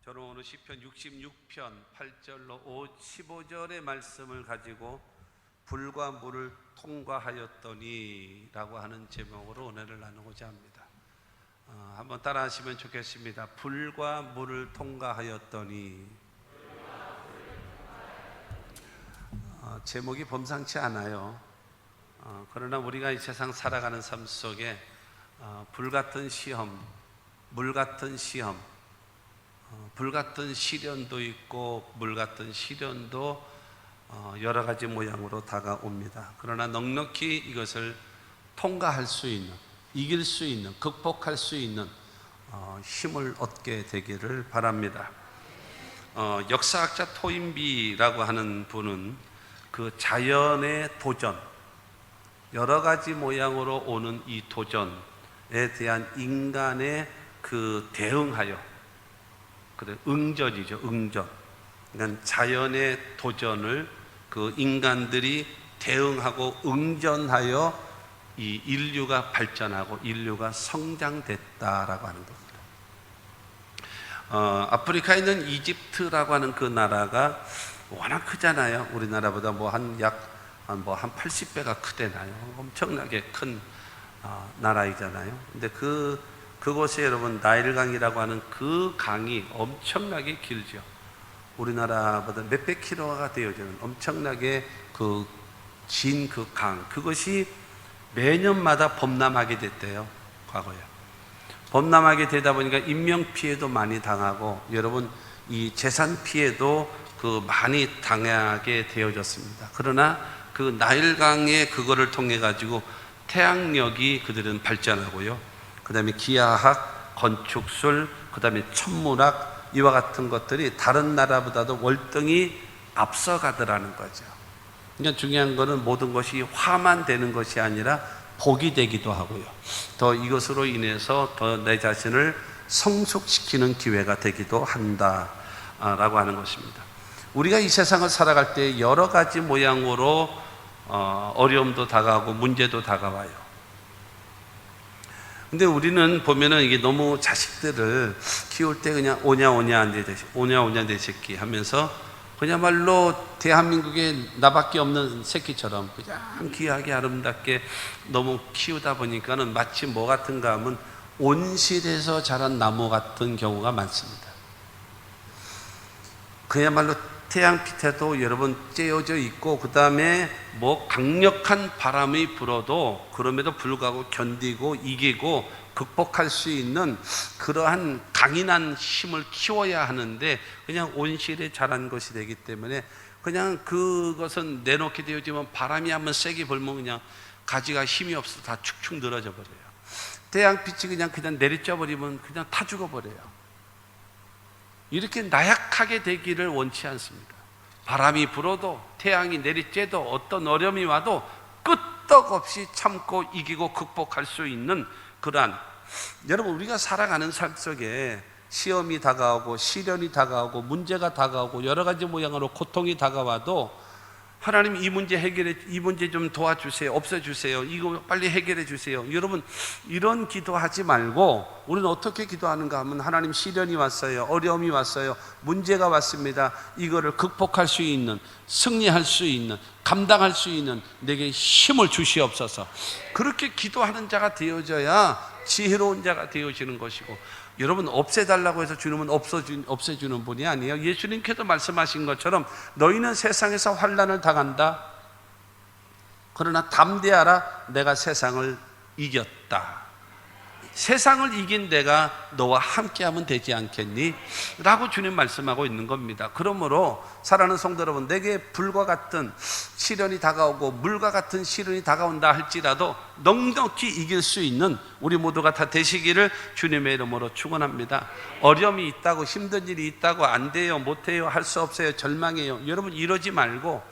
저는 오늘 시편 66편 8절로 15절의 말씀을 가지고 불과 물을 통과하였더니 라고 하는 제목으로 은혜를 나누고자 합니다. 한번 따라 하시면 좋겠습니다. 불과 물을 통과하였더니. 제목이 범상치 않아요. 그러나 우리가 이 세상 살아가는 삶 속에 불같은 시험, 물같은 시험, 불같은 시련도 있고 물같은 시련도 여러 가지 모양으로 다가옵니다. 그러나 넉넉히 이것을 통과할 수 있는, 이길 수 있는, 극복할 수 있는 힘을 얻게 되기를 바랍니다. 역사학자 토인비라고 하는 분은 그 자연의 도전, 여러 가지 모양으로 오는 이 도전에 대한 인간의 그 대응하여, 그래, 응전이죠, 응전. 그러니까 자연의 도전을 그 인간들이 대응하고 응전하여 이 인류가 발전하고 인류가 성장됐다라고 하는 겁니다. 아프리카에 있는 이집트라고 하는 그 나라가 워낙 크잖아요. 우리나라보다 한 80배가 크대나요. 엄청나게 큰 나라이잖아요. 근데 그곳에 여러분 나일강이라고 하는 그 강이 엄청나게 길죠. 우리나라보다 몇백 킬로가 되어지는 엄청나게 진 그 강, 그것이 매년마다 범람하게 됐대요. 과거에 범람하게 되다 보니까 인명 피해도 많이 당하고 여러분 이 재산 피해도 많이 당하게 되어졌습니다. 그러나 그 나일강의 그거를 통해 가지고 태양력이 그들은 발전하고요. 그 다음에 기하학, 건축술, 그 다음에 천문학, 이와 같은 것들이 다른 나라보다도 월등히 앞서가더라는 거죠. 그러니까 중요한 것은 모든 것이 화만 되는 것이 아니라 복이 되기도 하고요. 더 이것으로 인해서 더 내 자신을 성숙시키는 기회가 되기도 한다라고 하는 것입니다. 우리가 이 세상을 살아갈 때 여러 가지 모양으로 어려움도 다가오고 문제도 다가와요. 근데 우리는 보면은 이게 너무 자식들을 키울 때 그냥 오냐 내 새끼 하면서 그야말로 대한민국에 나밖에 없는 새끼처럼 그냥 귀하게 아름답게 너무 키우다 보니까는 마치 뭐 같은가 하면 온실에서 자란 나무 같은 경우가 많습니다. 그야말로 태양빛에도 여러분 쬐어져 있고 그 다음에 강력한 바람이 불어도 그럼에도 불구하고 견디고 이기고 극복할 수 있는 그러한 강인한 힘을 키워야 하는데 그냥 온실에 자란 것이 되기 때문에 그냥 그것은 내놓게 되어지면 바람이 한번 세게 불면 그냥 가지가 힘이 없어 다 축축 늘어져 버려요. 태양빛이 그냥 내리쬐 버리면 그냥 타 죽어 버려요. 이렇게 나약하게 되기를 원치 않습니다. 바람이 불어도 태양이 내리쬐도 어떤 어려움이 와도 끄떡없이 참고 이기고 극복할 수 있는 그러한, 여러분 우리가 살아가는 삶 속에 시험이 다가오고 시련이 다가오고 문제가 다가오고 여러 가지 모양으로 고통이 다가와도 하나님 이 문제 좀 도와주세요, 없애주세요, 이거 빨리 해결해 주세요. 여러분 이런 기도하지 말고 우리는 어떻게 기도하는가 하면 하나님 시련이 왔어요, 어려움이 왔어요, 문제가 왔습니다. 이거를 극복할 수 있는, 승리할 수 있는, 감당할 수 있는 내게 힘을 주시옵소서. 그렇게 기도하는 자가 되어져야 지혜로운 자가 되어지는 것이고, 여러분 없애달라고 해서 주님은 없애주는 분이 아니에요. 예수님께서 말씀하신 것처럼 너희는 세상에서 환난을 당한다. 그러나 담대하라, 내가 세상을 이겼다. 세상을 이긴 내가 너와 함께하면 되지 않겠니? 라고 주님 말씀하고 있는 겁니다. 그러므로 사랑하는 성도 여러분, 내게 불과 같은 시련이 다가오고 물과 같은 시련이 다가온다 할지라도 넉넉히 이길 수 있는 우리 모두가 다 되시기를 주님의 이름으로 축원합니다. 어려움이 있다고, 힘든 일이 있다고, 안 돼요, 못해요, 할 수 없어요, 절망해요, 여러분 이러지 말고,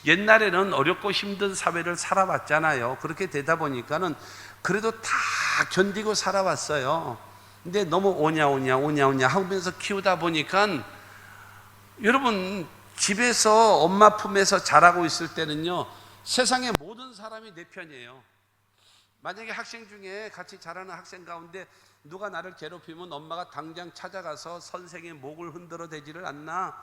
옛날에는 어렵고 힘든 사회를 살아왔잖아요. 그렇게 되다 보니까는 그래도 다 견디고 살아왔어요. 근데 너무 오냐 하면서 키우다 보니까 여러분 집에서 엄마 품에서 자라고 있을 때는요, 세상의 모든 사람이 내 편이에요. 만약에 학생 중에 같이 자라는 학생 가운데 누가 나를 괴롭히면 엄마가 당장 찾아가서 선생의 목을 흔들어 대지를 않나?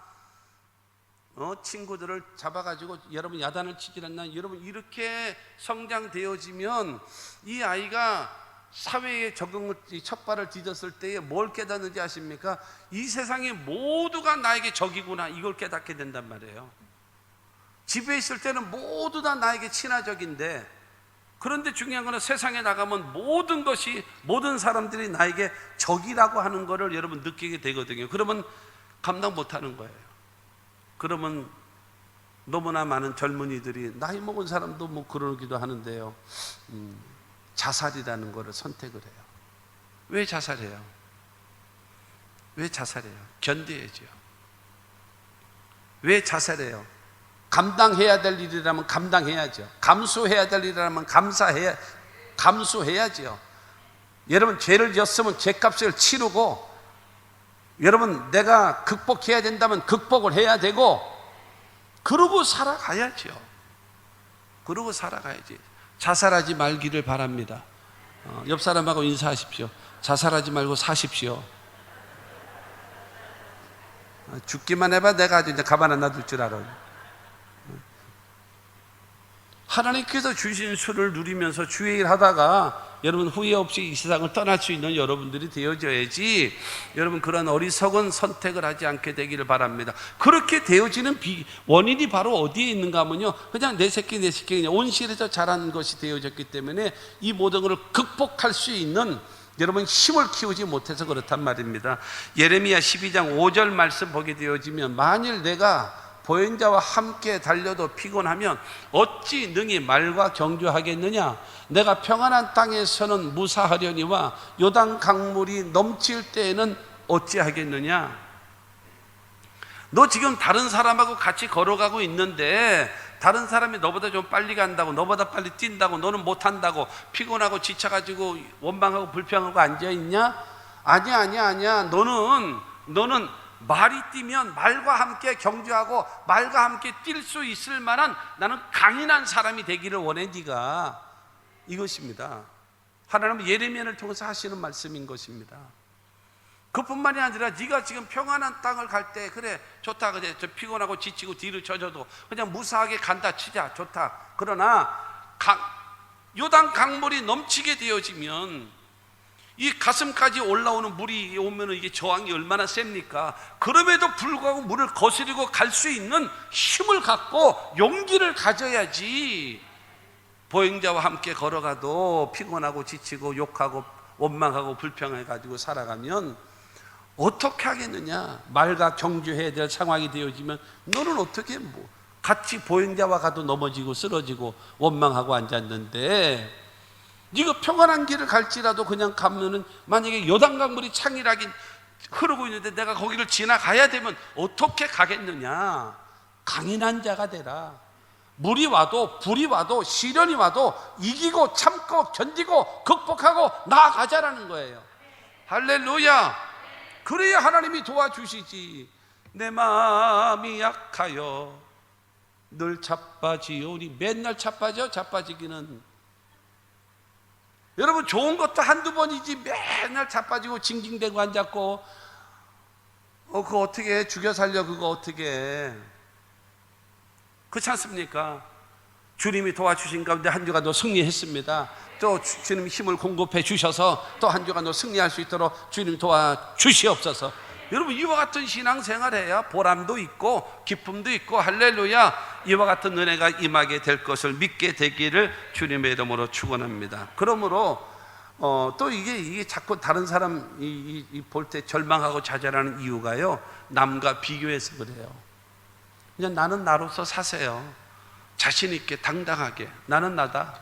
친구들을 잡아가지고 여러분 야단을 치질 않나? 여러분 이렇게 성장되어지면 이 아이가 사회에 적응을 첫 발을 디뎠을 때에 뭘 깨닫는지 아십니까? 이 세상의 모두가 나에게 적이구나, 이걸 깨닫게 된단 말이에요. 집에 있을 때는 모두 다 나에게 친화적인데, 그런데 중요한 것은 세상에 나가면 모든 것이, 모든 사람들이 나에게 적이라고 하는 것을 여러분 느끼게 되거든요. 그러면 감당 못하는 거예요. 그러면 너무나 많은 젊은이들이, 나이 먹은 사람도 뭐 그러기도 하는데요, 자살이라는 것을 선택을 해요. 왜 자살해요? 왜 자살해요? 견뎌야죠. 왜 자살해요? 감당해야 될 일이라면 감당해야죠. 감수해야 될 일이라면 감수해야죠. 여러분 죄를 지었으면 죄값을 치르고, 여러분 내가 극복해야 된다면 극복을 해야 되고, 그러고 살아가야죠. 그러고 살아가야지. 자살하지 말기를 바랍니다. 옆 사람하고 인사하십시오. 자살하지 말고 사십시오. 죽기만 해봐 내가 아주 이제 가만 안 놔둘 줄 알아. 하나님께서 주신 수를 누리면서 주의 일 하다가 여러분 후회 없이 이 세상을 떠날 수 있는 여러분들이 되어져야지, 여러분 그런 어리석은 선택을 하지 않게 되기를 바랍니다. 그렇게 되어지는 원인이 바로 어디에 있는가 하면요, 그냥 내 새끼 그냥 온실에서 자란 것이 되어졌기 때문에 이 모든 것을 극복할 수 있는 여러분 힘을 키우지 못해서 그렇단 말입니다. 예레미야 12장 5절 말씀 보게 되어지면, 만일 내가 보행자와 함께 달려도 피곤하면 어찌 능히 말과 경주하겠느냐? 내가 평안한 땅에서는 무사하려니와 요단 강물이 넘칠 때에는 어찌하겠느냐? 너 지금 다른 사람하고 같이 걸어가고 있는데, 다른 사람이 너보다 좀 빨리 간다고, 너보다 빨리 뛴다고, 너는 못한다고 피곤하고 지쳐가지고 원망하고 불평하고 앉아있냐? 아니야. 너는 말이 뛰면 말과 함께 경주하고 말과 함께 뛸 수 있을 만한, 나는 강인한 사람이 되기를 원해. 네가 이것입니다. 하나님은 예레미야를 통해서 하시는 말씀인 것입니다. 그뿐만이 아니라 네가 지금 평안한 땅을 갈 때, 그래 좋다, 그래 저 피곤하고 지치고 뒤로 젖어도 그냥 무사하게 간다 치자, 좋다. 그러나 요단 강물이 넘치게 되어지면 이 가슴까지 올라오는 물이 오면 이게 저항이 얼마나 셉니까? 그럼에도 불구하고 물을 거스리고 갈 수 있는 힘을 갖고 용기를 가져야지. 보행자와 함께 걸어가도 피곤하고 지치고 욕하고 원망하고 불평해가지고 살아가면 어떻게 하겠느냐? 말과 경주해야 될 상황이 되어지면 너는 어떻게 같이 보행자와 가도 넘어지고 쓰러지고 원망하고 앉았는데, 네가 평안한 길을 갈지라도 그냥 가면은, 만약에 요단강물이 창일하게 흐르고 있는데 내가 거기를 지나가야 되면 어떻게 가겠느냐? 강인한 자가 되라. 물이 와도 불이 와도 시련이 와도 이기고 참고 견디고 극복하고 나아가자라는 거예요. 할렐루야. 그래야 하나님이 도와주시지. 내 마음이 약하여 늘 자빠지오니. 맨날 자빠지기는, 여러분 좋은 것도 한두 번이지 맨날 자빠지고 징징대고 앉았고, 그거 어떻게 해? 죽여 살려 그거 어떻게 해? 그렇지 않습니까? 주님이 도와주신 가운데 한 주간도 승리했습니다. 또 주님 힘을 공급해 주셔서 또 한 주간도 승리할 수 있도록 주님 도와주시옵소서. 여러분 이와 같은 신앙생활 해야 보람도 있고 기쁨도 있고, 할렐루야, 이와 같은 은혜가 임하게 될 것을 믿게 되기를 주님의 이름으로 축원합니다. 그러므로 또 이게 자꾸 다른 사람 볼 때 절망하고 좌절하는 이유가요, 남과 비교해서 그래요. 그냥 나는 나로서 사세요. 자신 있게 당당하게 나는 나다.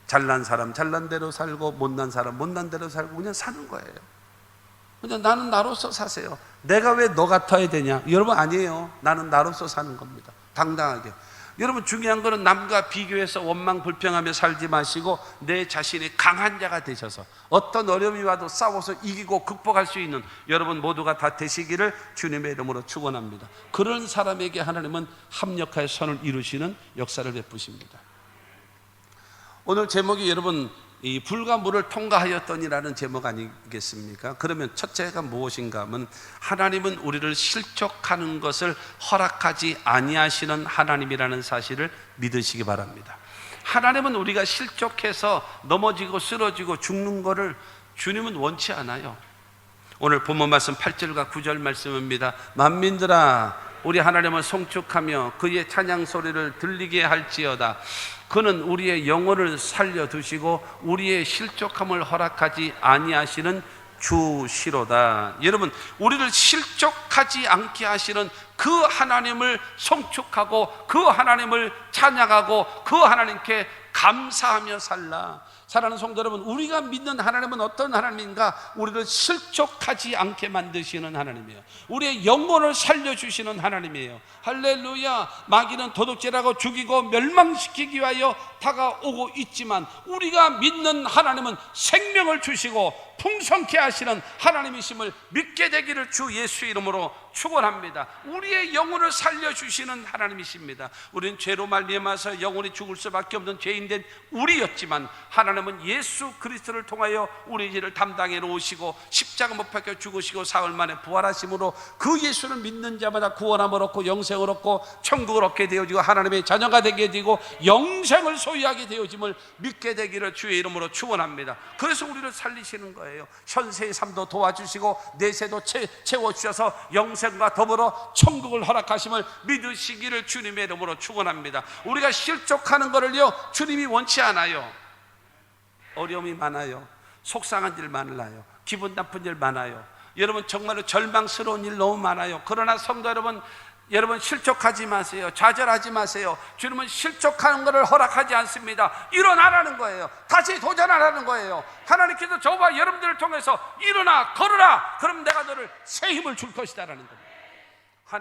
잘난 사람 잘난 대로 살고 못난 사람 못난 대로 살고 그냥 사는 거예요. 그냥 나는 나로서 사세요. 내가 왜 너 같아야 되냐? 여러분 아니에요. 나는 나로서 사는 겁니다. 당당하게. 여러분 중요한 거는 남과 비교해서 원망 불평하며 살지 마시고 내 자신이 강한 자가 되셔서 어떤 어려움이 와도 싸워서 이기고 극복할 수 있는 여러분 모두가 다 되시기를 주님의 이름으로 축원합니다. 그런 사람에게 하나님은 합력하여 선을 이루시는 역사를 베푸십니다. 오늘 제목이 여러분 이 불과 물을 통과하였더니라는 제목 아니겠습니까? 그러면 첫째가 무엇인가 하면 하나님은 우리를 실족하는 것을 허락하지 아니하시는 하나님이라는 사실을 믿으시기 바랍니다. 하나님은 우리가 실족해서 넘어지고 쓰러지고 죽는 것을 주님은 원치 않아요. 오늘 본문 말씀 8절과 9절 말씀입니다. 만민들아 우리 하나님을 송축하며 그의 찬양 소리를 들리게 할지어다. 그는 우리의 영혼을 살려두시고 우리의 실족함을 허락하지 아니하시는 주시로다. 여러분, 우리를 실족하지 않게 하시는 그 하나님을 송축하고 그 하나님을 찬양하고 그 하나님께 감사하며 살라. 사랑하는 성도 여러분, 우리가 믿는 하나님은 어떤 하나님인가? 우리를 실족하지 않게 만드시는 하나님이에요. 우리의 영혼을 살려주시는 하나님이에요. 할렐루야. 마귀는 도둑질하고 죽이고 멸망시키기 위하여 다가오고 있지만 우리가 믿는 하나님은 생명을 주시고 풍성케 하시는 하나님이심을 믿게 되기를 주 예수 이름으로 축원합니다. 우리의 영혼을 살려주시는 하나님이십니다. 우리는 죄로 말미암아서 영혼이 죽을 수밖에 없는 죄인된 우리였지만 하나님은 예수 그리스도를 통하여 우리 죄를 담당해 놓으시고 십자가 못 박혀 죽으시고 사흘 만에 부활하심으로 그 예수를 믿는 자마다 구원함을 얻고 영생을 얻고 천국을 얻게 되어지고 하나님의 자녀가 되게 되고 영생을 소유하게 되어짐을 믿게 되기를 주의 이름으로 축원합니다. 그래서 우리를 살리시는 거예요. 현세의 삶도 도와주시고 내세도 채워주셔서 영생과 더불어 천국을 허락하심을 믿으시기를 주님의 이름으로 축원합니다. 우리가 실족하는 것을요 주님이 원치 않아요. 어려움이 많아요. 속상한 일 많아요. 기분 나쁜 일 많아요. 여러분 정말로 절망스러운 일 너무 많아요. 그러나 성도 여러분, 여러분 실족하지 마세요. 좌절하지 마세요. 주님은 실족하는 것을 허락하지 않습니다. 일어나라는 거예요. 다시 도전하라는 거예요. 하나님께서 저와 여러분들을 통해서 일어나 걸어라. 그럼 내가 너를 새 힘을 줄 것이다라는 겁니다.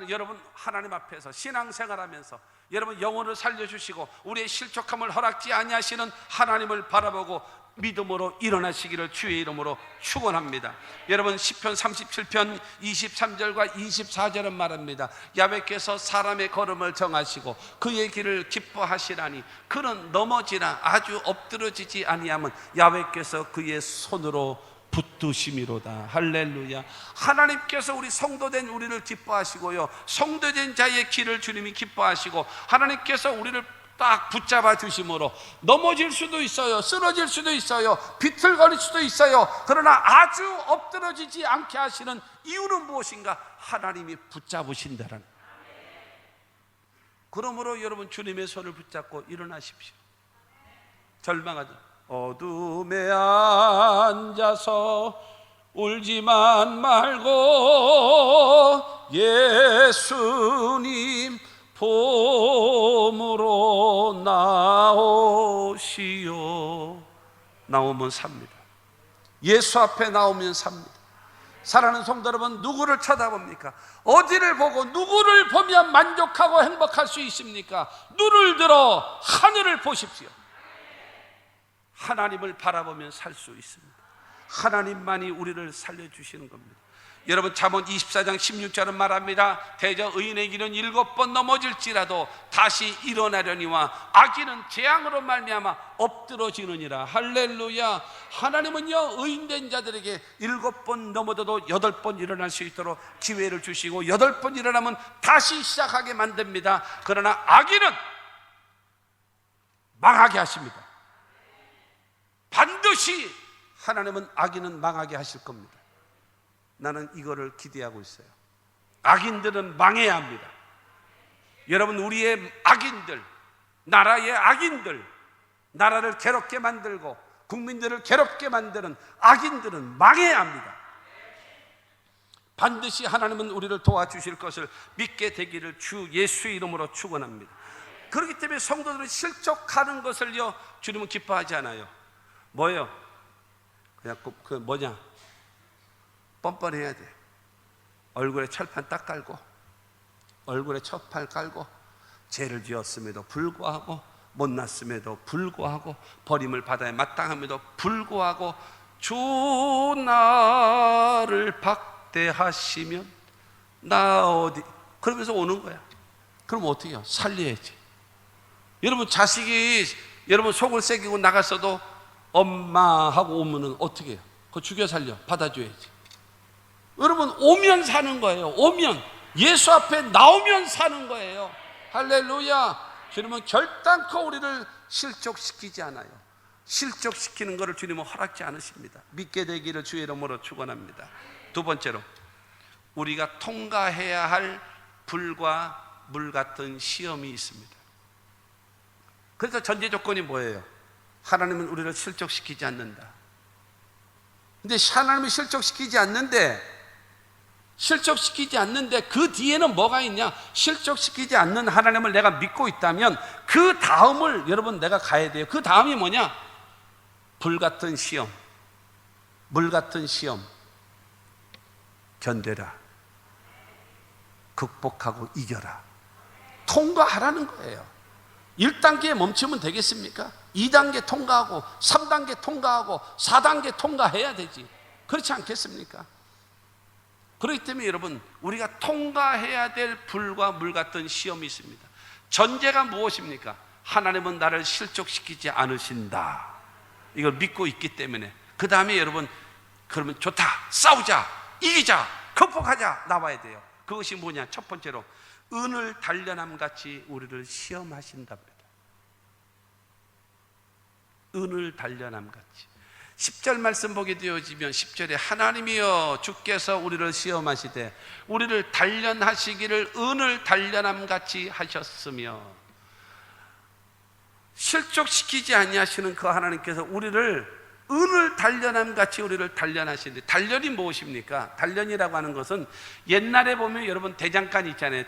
여러분 하나님 앞에서 신앙생활하면서 여러분 영혼을 살려주시고 우리의 실족함을 허락지 아니하시는 하나님을 바라보고 믿음으로 일어나시기를 주의 이름으로 축원합니다. 여러분 시편 37편 23절과 24절은 말합니다. 야훼께서 사람의 걸음을 정하시고 그의 길을 기뻐하시라니 그는 넘어지나 아주 엎드러지지 아니하면 야훼께서 그의 손으로 붙드심이로다. 할렐루야. 하나님께서 우리 성도된 우리를 기뻐하시고요, 성도된 자의 길을 주님이 기뻐하시고 하나님께서 우리를 딱 붙잡아 주심으로 넘어질 수도 있어요, 쓰러질 수도 있어요, 비틀거릴 수도 있어요. 그러나 아주 엎드러지지 않게 하시는 이유는 무엇인가? 하나님이 붙잡으신다라는. 그러므로 여러분 주님의 손을 붙잡고 일어나십시오. 절망하지 어둠에 앉아서 울지만 말고 예수님 봄으로 나오시오. 나오면 삽니다. 예수 앞에 나오면 삽니다. 사랑하는 성도 여러분, 누구를 쳐다봅니까? 어디를 보고 누구를 보면 만족하고 행복할 수 있습니까? 눈을 들어 하늘을 보십시오. 하나님을 바라보면 살 수 있습니다. 하나님만이 우리를 살려주시는 겁니다. 여러분 잠언 24장 16절은 말합니다. 대저 의인의 길은 7번 넘어질지라도 다시 일어나려니와 악인은 재앙으로 말미암아 엎드러지느니라. 할렐루야. 하나님은요 의인된 자들에게 7번 넘어져도 8번 일어날 수 있도록 기회를 주시고 8번 일어나면 다시 시작하게 만듭니다. 그러나 악인은 망하게 하십니다. 반드시 하나님은 악인은 망하게 하실 겁니다. 나는 이거를 기대하고 있어요. 악인들은 망해야 합니다. 여러분 우리의 악인들, 나라의 악인들, 나라를 괴롭게 만들고 국민들을 괴롭게 만드는 악인들은 망해야 합니다. 반드시 하나님은 우리를 도와주실 것을 믿게 되기를 주 예수의 이름으로 축원합니다. 그렇기 때문에 성도들은 실족하는 것을요 주님은 기뻐하지 않아요. 뭐예요? 그냥 그 뭐냐? 뻔뻔해야 돼. 얼굴에 철판 딱 깔고, 얼굴에 첩팔 깔고, 죄를 지었음에도 불구하고, 못났음에도 불구하고, 버림을 받아야 마땅함에도 불구하고, 주 나를 박대하시면 나 어디? 그러면서 오는 거야. 그럼 어떻게 해요? 살려야지. 여러분 자식이 여러분 속을 새기고 나갔어도 엄마 하고 오면은 어떻게 해요? 그거 죽여 살려 받아줘야지. 여러분, 오면 사는 거예요. 오면, 예수 앞에 나오면 사는 거예요. 할렐루야. 주님은 결단코 우리를 실족시키지 않아요. 실족시키는 것을 주님은 허락지 않으십니다. 믿게 되기를 주의 이름으로 축원합니다. 두 번째로, 우리가 통과해야 할 불과 물 같은 시험이 있습니다. 그래서 전제 조건이 뭐예요? 하나님은 우리를 실족시키지 않는다. 근데 하나님은 실족시키지 않는데 그 뒤에는 뭐가 있냐? 실족시키지 않는 하나님을 내가 믿고 있다면 그 다음을 여러분 내가 가야 돼요. 그 다음이 뭐냐? 불 같은 시험, 물 같은 시험 견뎌라, 극복하고 이겨라, 통과하라는 거예요. 1단계에 멈추면 되겠습니까? 2단계 통과하고 3단계 통과하고 4단계 통과해야 되지. 그렇지 않겠습니까? 그렇기 때문에 여러분, 우리가 통과해야 될 불과 물 같은 시험이 있습니다. 전제가 무엇입니까? 하나님은 나를 실족시키지 않으신다. 이걸 믿고 있기 때문에. 그 다음에 여러분, 그러면 좋다, 싸우자, 이기자, 극복하자 나와야 돼요. 그것이 뭐냐? 첫 번째로, 은을 단련함 같이 우리를 시험하신답니다. 은을 단련함 같이. 10절 말씀 보게 되어지면 10절에 하나님이여 주께서 우리를 시험하시되 우리를 단련하시기를 은을 단련함 같이 하셨으며, 실족시키지 아니하시는 그 하나님께서 우리를 은을 단련함 같이 우리를 단련하시는데, 단련이 무엇입니까? 단련이라고 하는 것은 옛날에 보면 여러분 대장간 있잖아요.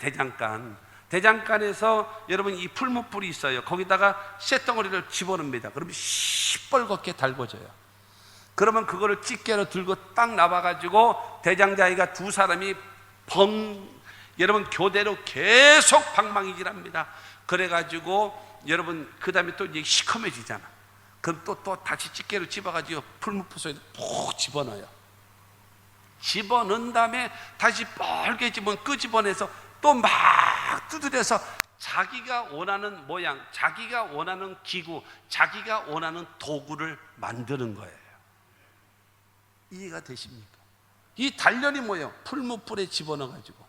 대장간에서 여러분 이 풀무불이 있어요. 거기다가 쇳덩어리를 집어넣습니다. 그러면 시뻘겋게 달궈져요. 그러면 그거를 집게로 들고 딱 나와가지고 대장자이가 두 사람이 여러분 교대로 계속 방망이질합니다. 그래가지고 여러분 그 다음에 또 이제 시커매지잖아. 그럼 또 다시 집게로 집어가지고 풀무불 속에 푹 집어넣어요. 집어넣은 다음에 다시 뻘게 끄집어내서 또 막 두드려서 자기가 원하는 모양, 자기가 원하는 기구, 자기가 원하는 도구를 만드는 거예요. 이해가 되십니까? 이 단련이 뭐예요? 풀무불에 집어넣어가지고,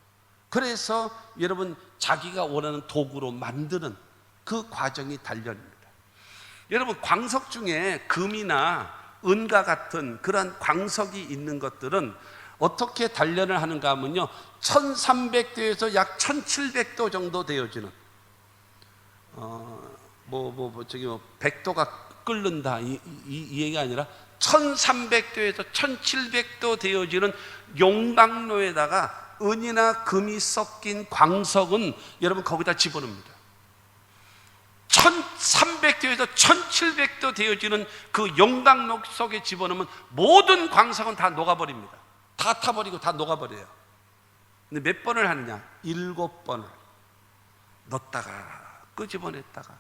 그래서 여러분 자기가 원하는 도구로 만드는 그 과정이 단련입니다. 여러분, 광석 중에 금이나 은과 같은 그런 광석이 있는 것들은 어떻게 단련을 하는가 하면요, 1300도에서 약 1700도 정도 되어지는 100도가 끓는다 이 얘기가 아니라 1300도에서 1700도 되어지는 용광로에다가 은이나 금이 섞인 광석은 여러분 거기다 집어넣습니다. 1300도에서 1700도 되어지는 그 용광로 속에 집어넣으면 모든 광석은 다 녹아버립니다. 다 타버리고 다 녹아버려요. 근데 몇 번을 하느냐? 7번을 넣었다가 끄집어냈다가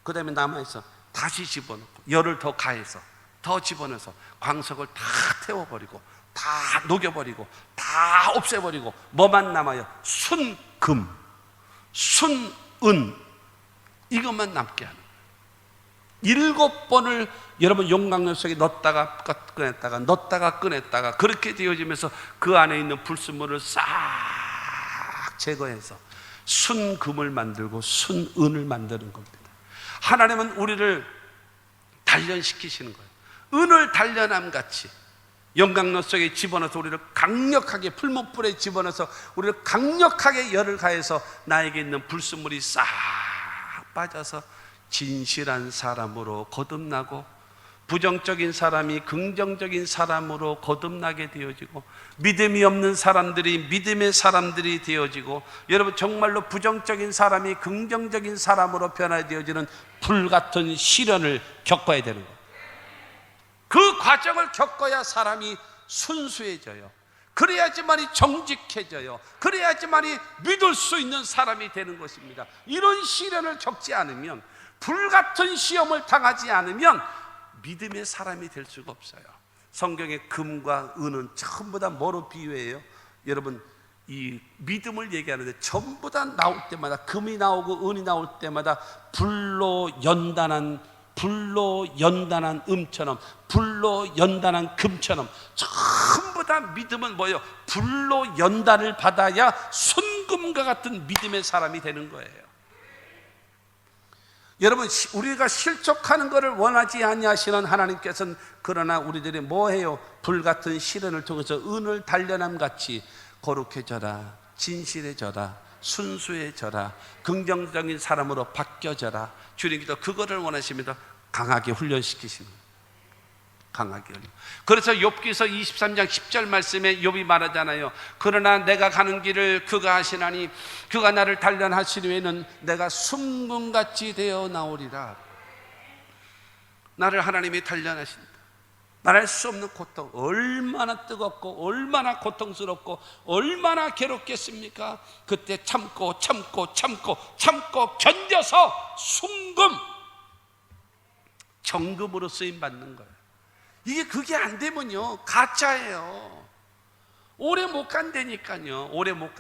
그 다음에 남아있어 다시 집어넣고 열을 더 가해서 더 집어넣어서 광석을 다 태워버리고 다 녹여버리고 다 없애버리고 뭐만 남아요? 순금, 순은, 이것만 남게 하는 거예요. 7번을 여러분 용광로 속에 넣었다가 꺼냈다가 넣었다가 꺼냈다가 그렇게 되어지면서 그 안에 있는 불순물을 싹 제거해서 순금을 만들고 순은을 만드는 겁니다. 하나님은 우리를 단련시키시는 거예요. 은을 단련함 같이 용광로 속에 집어넣어서 우리를 강력하게, 풀무불에 집어넣어서 우리를 강력하게 열을 가해서 나에게 있는 불순물이 싹 빠져서 진실한 사람으로 거듭나고, 부정적인 사람이 긍정적인 사람으로 거듭나게 되어지고, 믿음이 없는 사람들이 믿음의 사람들이 되어지고, 여러분 정말로 부정적인 사람이 긍정적인 사람으로 변화되어지는 불같은 시련을 겪어야 되는 거예요. 그 과정을 겪어야 사람이 순수해져요. 그래야지만이 정직해져요. 그래야지만이 믿을 수 있는 사람이 되는 것입니다. 이런 시련을 겪지 않으면, 불같은 시험을 당하지 않으면 믿음의 사람이 될 수가 없어요. 성경의 금과 은은 전부 다 뭐로 비유해요? 여러분, 이 믿음을 얘기하는데 전부 다 나올 때마다, 금이 나오고 은이 나올 때마다 불로 연단한 불로 연단한 음처럼, 불로 연단한 금처럼 전부 다 믿음은 뭐예요? 불로 연단을 받아야 순금과 같은 믿음의 사람이 되는 거예요. 여러분, 우리가 실족하는 것을 원하지 아니하시는 하나님께서는 그러나 우리들이 뭐해요? 불같은 시련을 통해서 은을 단련함 같이 거룩해져라, 진실해져라, 순수해져라, 긍정적인 사람으로 바뀌어져라. 주님께서 그거를 원하십니다. 강하게 훈련시키시는 거예요. 강하게. 그래서 욥기서 23장 10절 말씀에 욥이 말하잖아요. 그러나 내가 가는 길을 그가 하시나니 그가 나를 단련하시려에는 내가 순금같이 되어 나오리라. 나를 하나님이 단련하신다. 말할 수 없는 고통, 얼마나 뜨겁고 얼마나 고통스럽고 얼마나 괴롭겠습니까? 그때 참고 견뎌서 순금, 정금으로 쓰임 받는 거예요. 그게 안 되면요, 가짜예요. 오래 못 간다니까요. 오래 못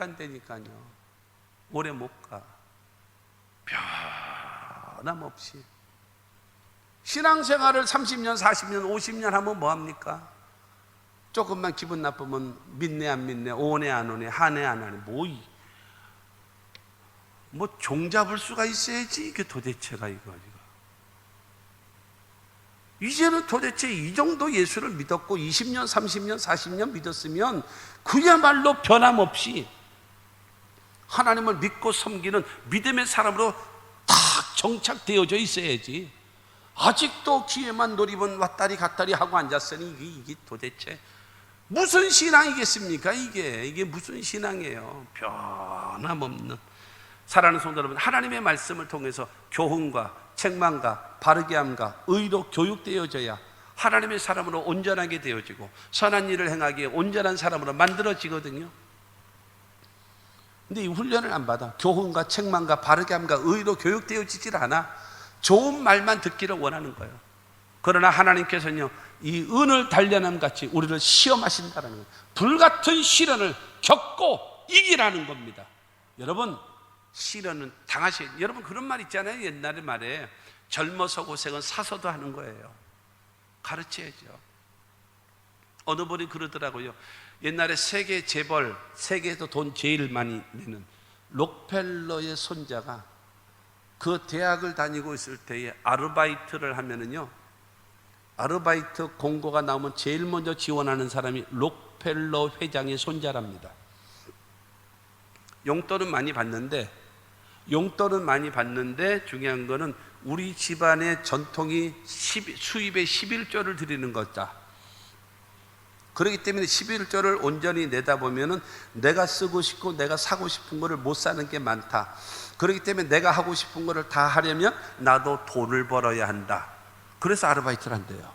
가. 변함없이. 신앙생활을 30년, 40년, 50년 하면 뭐합니까? 조금만 기분 나쁘면 믿네 안 믿네, 오네 안 오네, 하네 안 하네, 뭐 종잡을 수가 있어야지. 이게 도대체가 이거. 이제는 도대체 이 정도 예수를 믿었고 20년, 30년, 40년 믿었으면 그야말로 변함없이 하나님을 믿고 섬기는 믿음의 사람으로 딱 정착되어져 있어야지. 아직도 귀에만 놀이본 왔다리 갔다리 하고 앉았으니 이게 도대체 무슨 신앙이겠습니까? 이게 무슨 신앙이에요? 변함없는. 사랑하는 성도 여러분, 하나님의 말씀을 통해서 교훈과 책망과 바르게함과 의로 교육되어져야 하나님의 사람으로 온전하게 되어지고 선한 일을 행하기에 온전한 사람으로 만들어지거든요. 근데 이 훈련을 안 받아. 교훈과 책망과 바르게함과 의로 교육되어지질 않아. 좋은 말만 듣기를 원하는 거예요. 그러나 하나님께서는요, 이 은을 단련함 같이 우리를 시험하신다는 거예요. 불같은 시련을 겪고 이기라는 겁니다. 여러분, 시련은 당하셔야 돼요. 여러분, 그런 말 있잖아요. 옛날에 말에 젊어서 고생은 사서도 하는 거예요. 가르쳐야죠. 어느 분이 그러더라고요. 옛날에 세계 재벌, 세계에서 돈 제일 많이 내는 록펠러의 손자가 그 대학을 다니고 있을 때에 아르바이트를 하면은요, 아르바이트 공고가 나오면 제일 먼저 지원하는 사람이 록펠러 회장의 손자랍니다. 용돈은 많이 받는데 중요한 거는 우리 집안의 전통이 수입의 11조를 드리는 거다. 그렇기 때문에 11조를 온전히 내다 보면은 내가 쓰고 싶고 내가 사고 싶은 거를 못 사는 게 많다. 그렇기 때문에 내가 하고 싶은 거를 다 하려면 나도 돈을 벌어야 한다. 그래서 아르바이트를 한대요.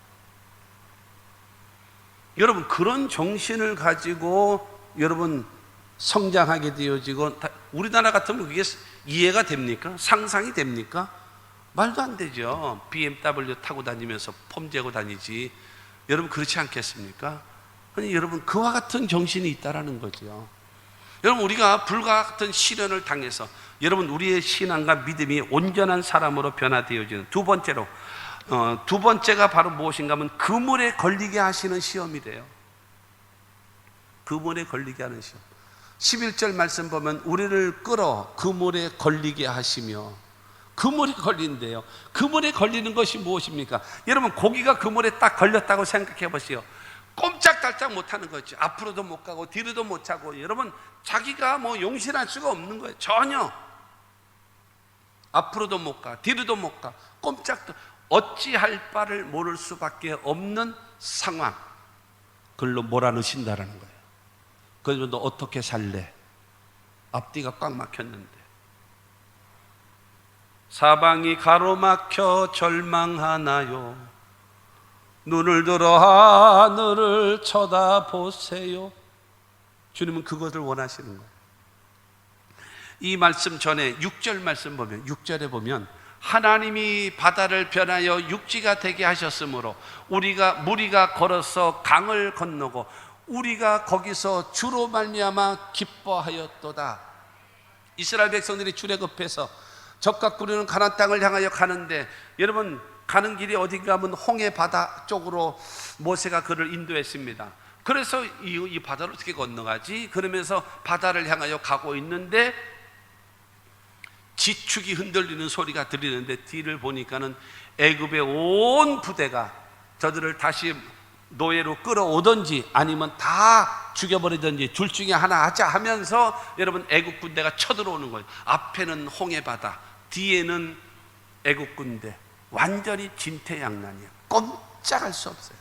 여러분, 그런 정신을 가지고 여러분 성장하게 되어지고, 우리나라 같으면 그게 이해가 됩니까? 상상이 됩니까? 말도 안 되죠. BMW 타고 다니면서 폼 재고 다니지. 여러분, 그렇지 않겠습니까? 아니, 여러분, 그와 같은 정신이 있다라는 거죠. 여러분, 우리가 불과 같은 시련을 당해서 여러분, 우리의 신앙과 믿음이 온전한 사람으로 변화되어지는 두 번째가 바로 무엇인가 하면 그물에 걸리게 하시는 시험이래요. 그물에 걸리게 하는 시험. 11절 말씀 보면 우리를 끌어 그물에 걸리게 하시며, 그물에 걸린대요. 그물에 걸리는 것이 무엇입니까? 여러분, 고기가 그물에 딱 걸렸다고 생각해 보세요. 꼼짝달짝 못하는 거죠. 앞으로도 못 가고 뒤로도 못 차고. 여러분, 자기가 뭐 용신할 수가 없는 거예요. 전혀. 앞으로도 못 가, 뒤로도 못 가, 꼼짝도 어찌할 바를 모를 수밖에 없는 상황. 그걸로 몰아넣으신다라는 거예요. 그래서 너 어떻게 살래? 앞뒤가 꽉 막혔는데. 사방이 가로막혀 절망하나요? 눈을 들어 하늘을 쳐다보세요. 주님은 그것을 원하시는 거예요. 이 말씀 전에 6절 말씀 보면, 6절에 보면 하나님이 바다를 변하여 육지가 되게 하셨으므로 무리가 걸어서 강을 건너고 우리가 거기서 주로 말미암아 기뻐하였도다. 이스라엘 백성들이 출애굽해서 적과 꾸르는 가나안 땅을 향하여 가는데, 여러분, 가는 길이 어딘가 하면 홍해 바다 쪽으로 모세가 그를 인도했습니다. 그래서 이 바다를 어떻게 건너가지? 그러면서 바다를 향하여 가고 있는데 지축이 흔들리는 소리가 들리는데 뒤를 보니까는 애굽의 온 부대가 저들을 다시 노예로 끌어오든지 아니면 다 죽여버리든지 둘 중에 하나 하자 하면서 여러분 애굽 군대가 쳐들어오는 거예요. 앞에는 홍해바다, 뒤에는 애굽 군대. 완전히 진퇴양난이에요. 꼼짝할 수 없어요.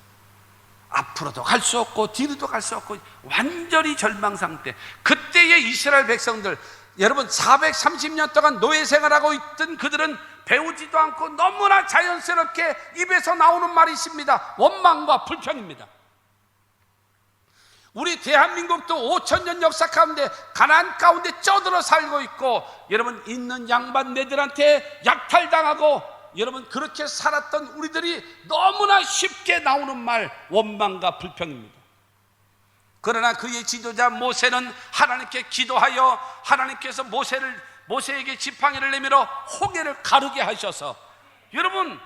앞으로도 갈 수 없고 뒤로도 갈 수 없고 완전히 절망 상태. 그때의 이스라엘 백성들, 여러분 430년 동안 노예 생활하고 있던 그들은 배우지도 않고 너무나 자연스럽게 입에서 나오는 말이 있습니다. 원망과 불평입니다. 우리 대한민국도 5,000년 역사 가운데 가나안 가운데 쩌들어 살고 있고, 여러분 있는 양반네들한테 약탈당하고 여러분 그렇게 살았던 우리들이 너무나 쉽게 나오는 말, 원망과 불평입니다. 그러나 그의 지도자 모세는 하나님께 기도하여 하나님께서 모세에게 지팡이를 내밀어 홍해를 가르게 하셔서, 여러분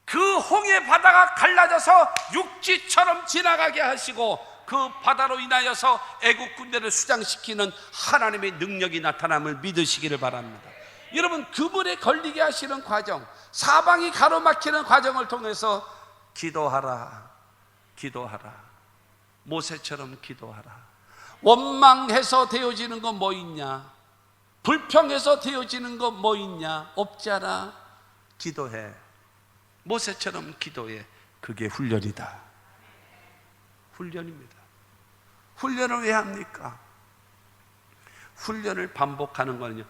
그 홍해 바다가 갈라져서 육지처럼 지나가게 하시고 그 바다로 인하여서 애국 군대를 수장시키는 하나님의 능력이 나타남을 믿으시기를 바랍니다. 여러분 그물에 걸리게 하시는 과정, 사방이 가로막히는 과정을 통해서 기도하라, 기도하라, 모세처럼 기도하라. 원망해서 되어지는 거 뭐 있냐? 불평해서 되어지는 거 뭐 있냐? 없잖아. 기도해. 모세처럼 기도해. 그게 훈련이다. 훈련입니다. 훈련을 왜 합니까? 훈련을 반복하는 거는요,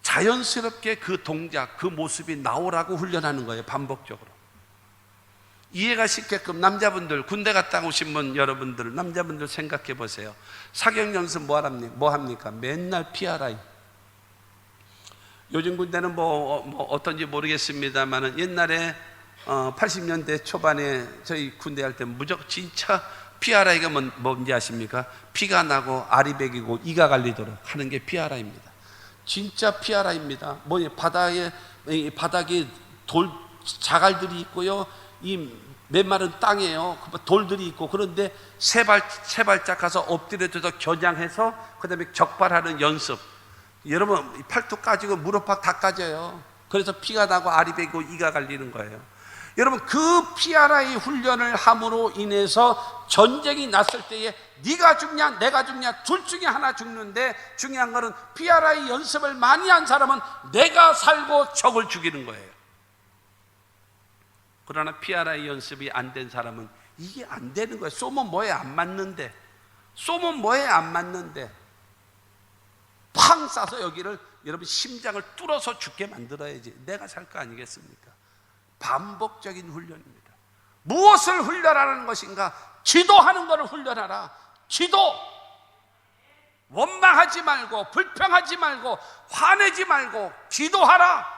자연스럽게 그 동작, 그 모습이 나오라고 훈련하는 거예요. 반복적으로. 이해가 쉽게끔 남자분들, 군대 갔다 오신 분 여러분들, 남자분들 생각해 보세요. 사격 연습 뭐 합니까? 맨날 PRI. 요즘 군대는 뭐 어떤지 모르겠습니다만은 옛날에 80년대 초반에 저희 군대 할 때 무조건 진짜 PRI가 뭔지 아십니까? 피가 나고 알이 배기고 이가 갈리도록 하는 게 PRI입니다. 진짜 PRI입니다. 바닥에 자갈들이 있고요, 이 메마른 땅이에요. 돌들이 있고, 그런데 세 발짝 가서 엎드려져서 겨냥해서 그 다음에 적발하는 연습. 여러분 팔뚝 까지고 무릎팍 다 까져요. 그래서 피가 나고 알이 배고 이가 갈리는 거예요. 여러분 그 PRI 훈련을 함으로 인해서 전쟁이 났을 때에 네가 죽냐 내가 죽냐 둘 중에 하나 죽는데, 중요한 거는 PRI 연습을 많이 한 사람은 내가 살고 적을 죽이는 거예요. 그러나 PRI 연습이 안 된 사람은 이게 안 되는 거예요. 쏘면 뭐에 안 맞는데, 쏘면 뭐에 안 맞는데 팡 쏴서 여기를 여러분 심장을 뚫어서 죽게 만들어야지 내가 살 거 아니겠습니까? 반복적인 훈련입니다. 무엇을 훈련하는 것인가? 기도하는 것을 훈련하라. 기도. 원망하지 말고 불평하지 말고 화내지 말고 기도하라.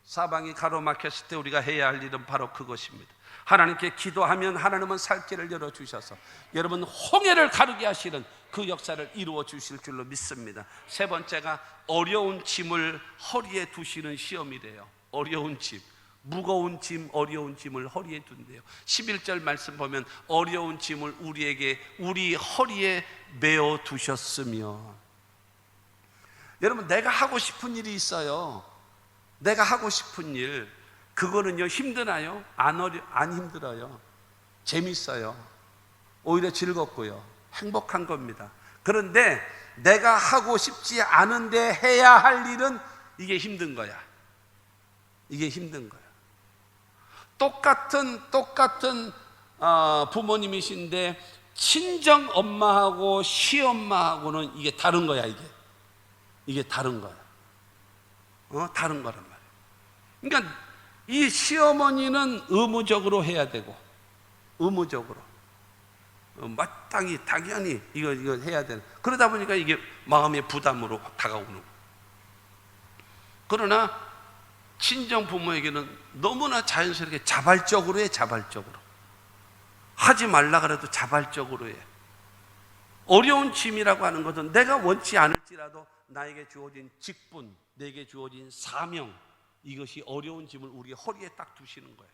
사방이 가로막혔을 때 우리가 해야 할 일은 바로 그것입니다. 하나님께 기도하면 하나님은 살 길을 열어주셔서 여러분 홍해를 가르게 하시는 그 역사를 이루어 주실 줄로 믿습니다. 세 번째가 어려운 짐을 허리에 두시는 시험이래요. 어려운 짐, 무거운 짐, 어려운 짐을 허리에 둔대요. 11절 말씀 보면 어려운 짐을 우리 허리에 메어 두셨으며, 여러분 내가 하고 싶은 일이 있어요. 내가 하고 싶은 일, 그거는요 힘드나요? 안 힘들어요. 재밌어요. 오히려 즐겁고요, 행복한 겁니다. 그런데 내가 하고 싶지 않은데 해야 할 일은 이게 힘든 거야. 이게 힘든 거야. 똑같은 부모님이신데 친정 엄마하고 시엄마하고는 이게 다른 거야. 이게 다른 거야. 다른 거란 말이야. 그러니까 이 시어머니는 의무적으로 해야 되고, 의무적으로 마땅히 당연히 이거 해야 되는, 그러다 보니까 이게 마음의 부담으로 다가오는 거야. 그러나 친정 부모에게는 너무나 자연스럽게 자발적으로 해. 자발적으로 하지 말라 그래도 자발적으로 해. 어려운 짐이라고 하는 것은 내가 원치 않을지라도 나에게 주어진 직분, 내게 주어진 사명, 이것이 어려운 짐을 우리 허리에 딱 두시는 거예요.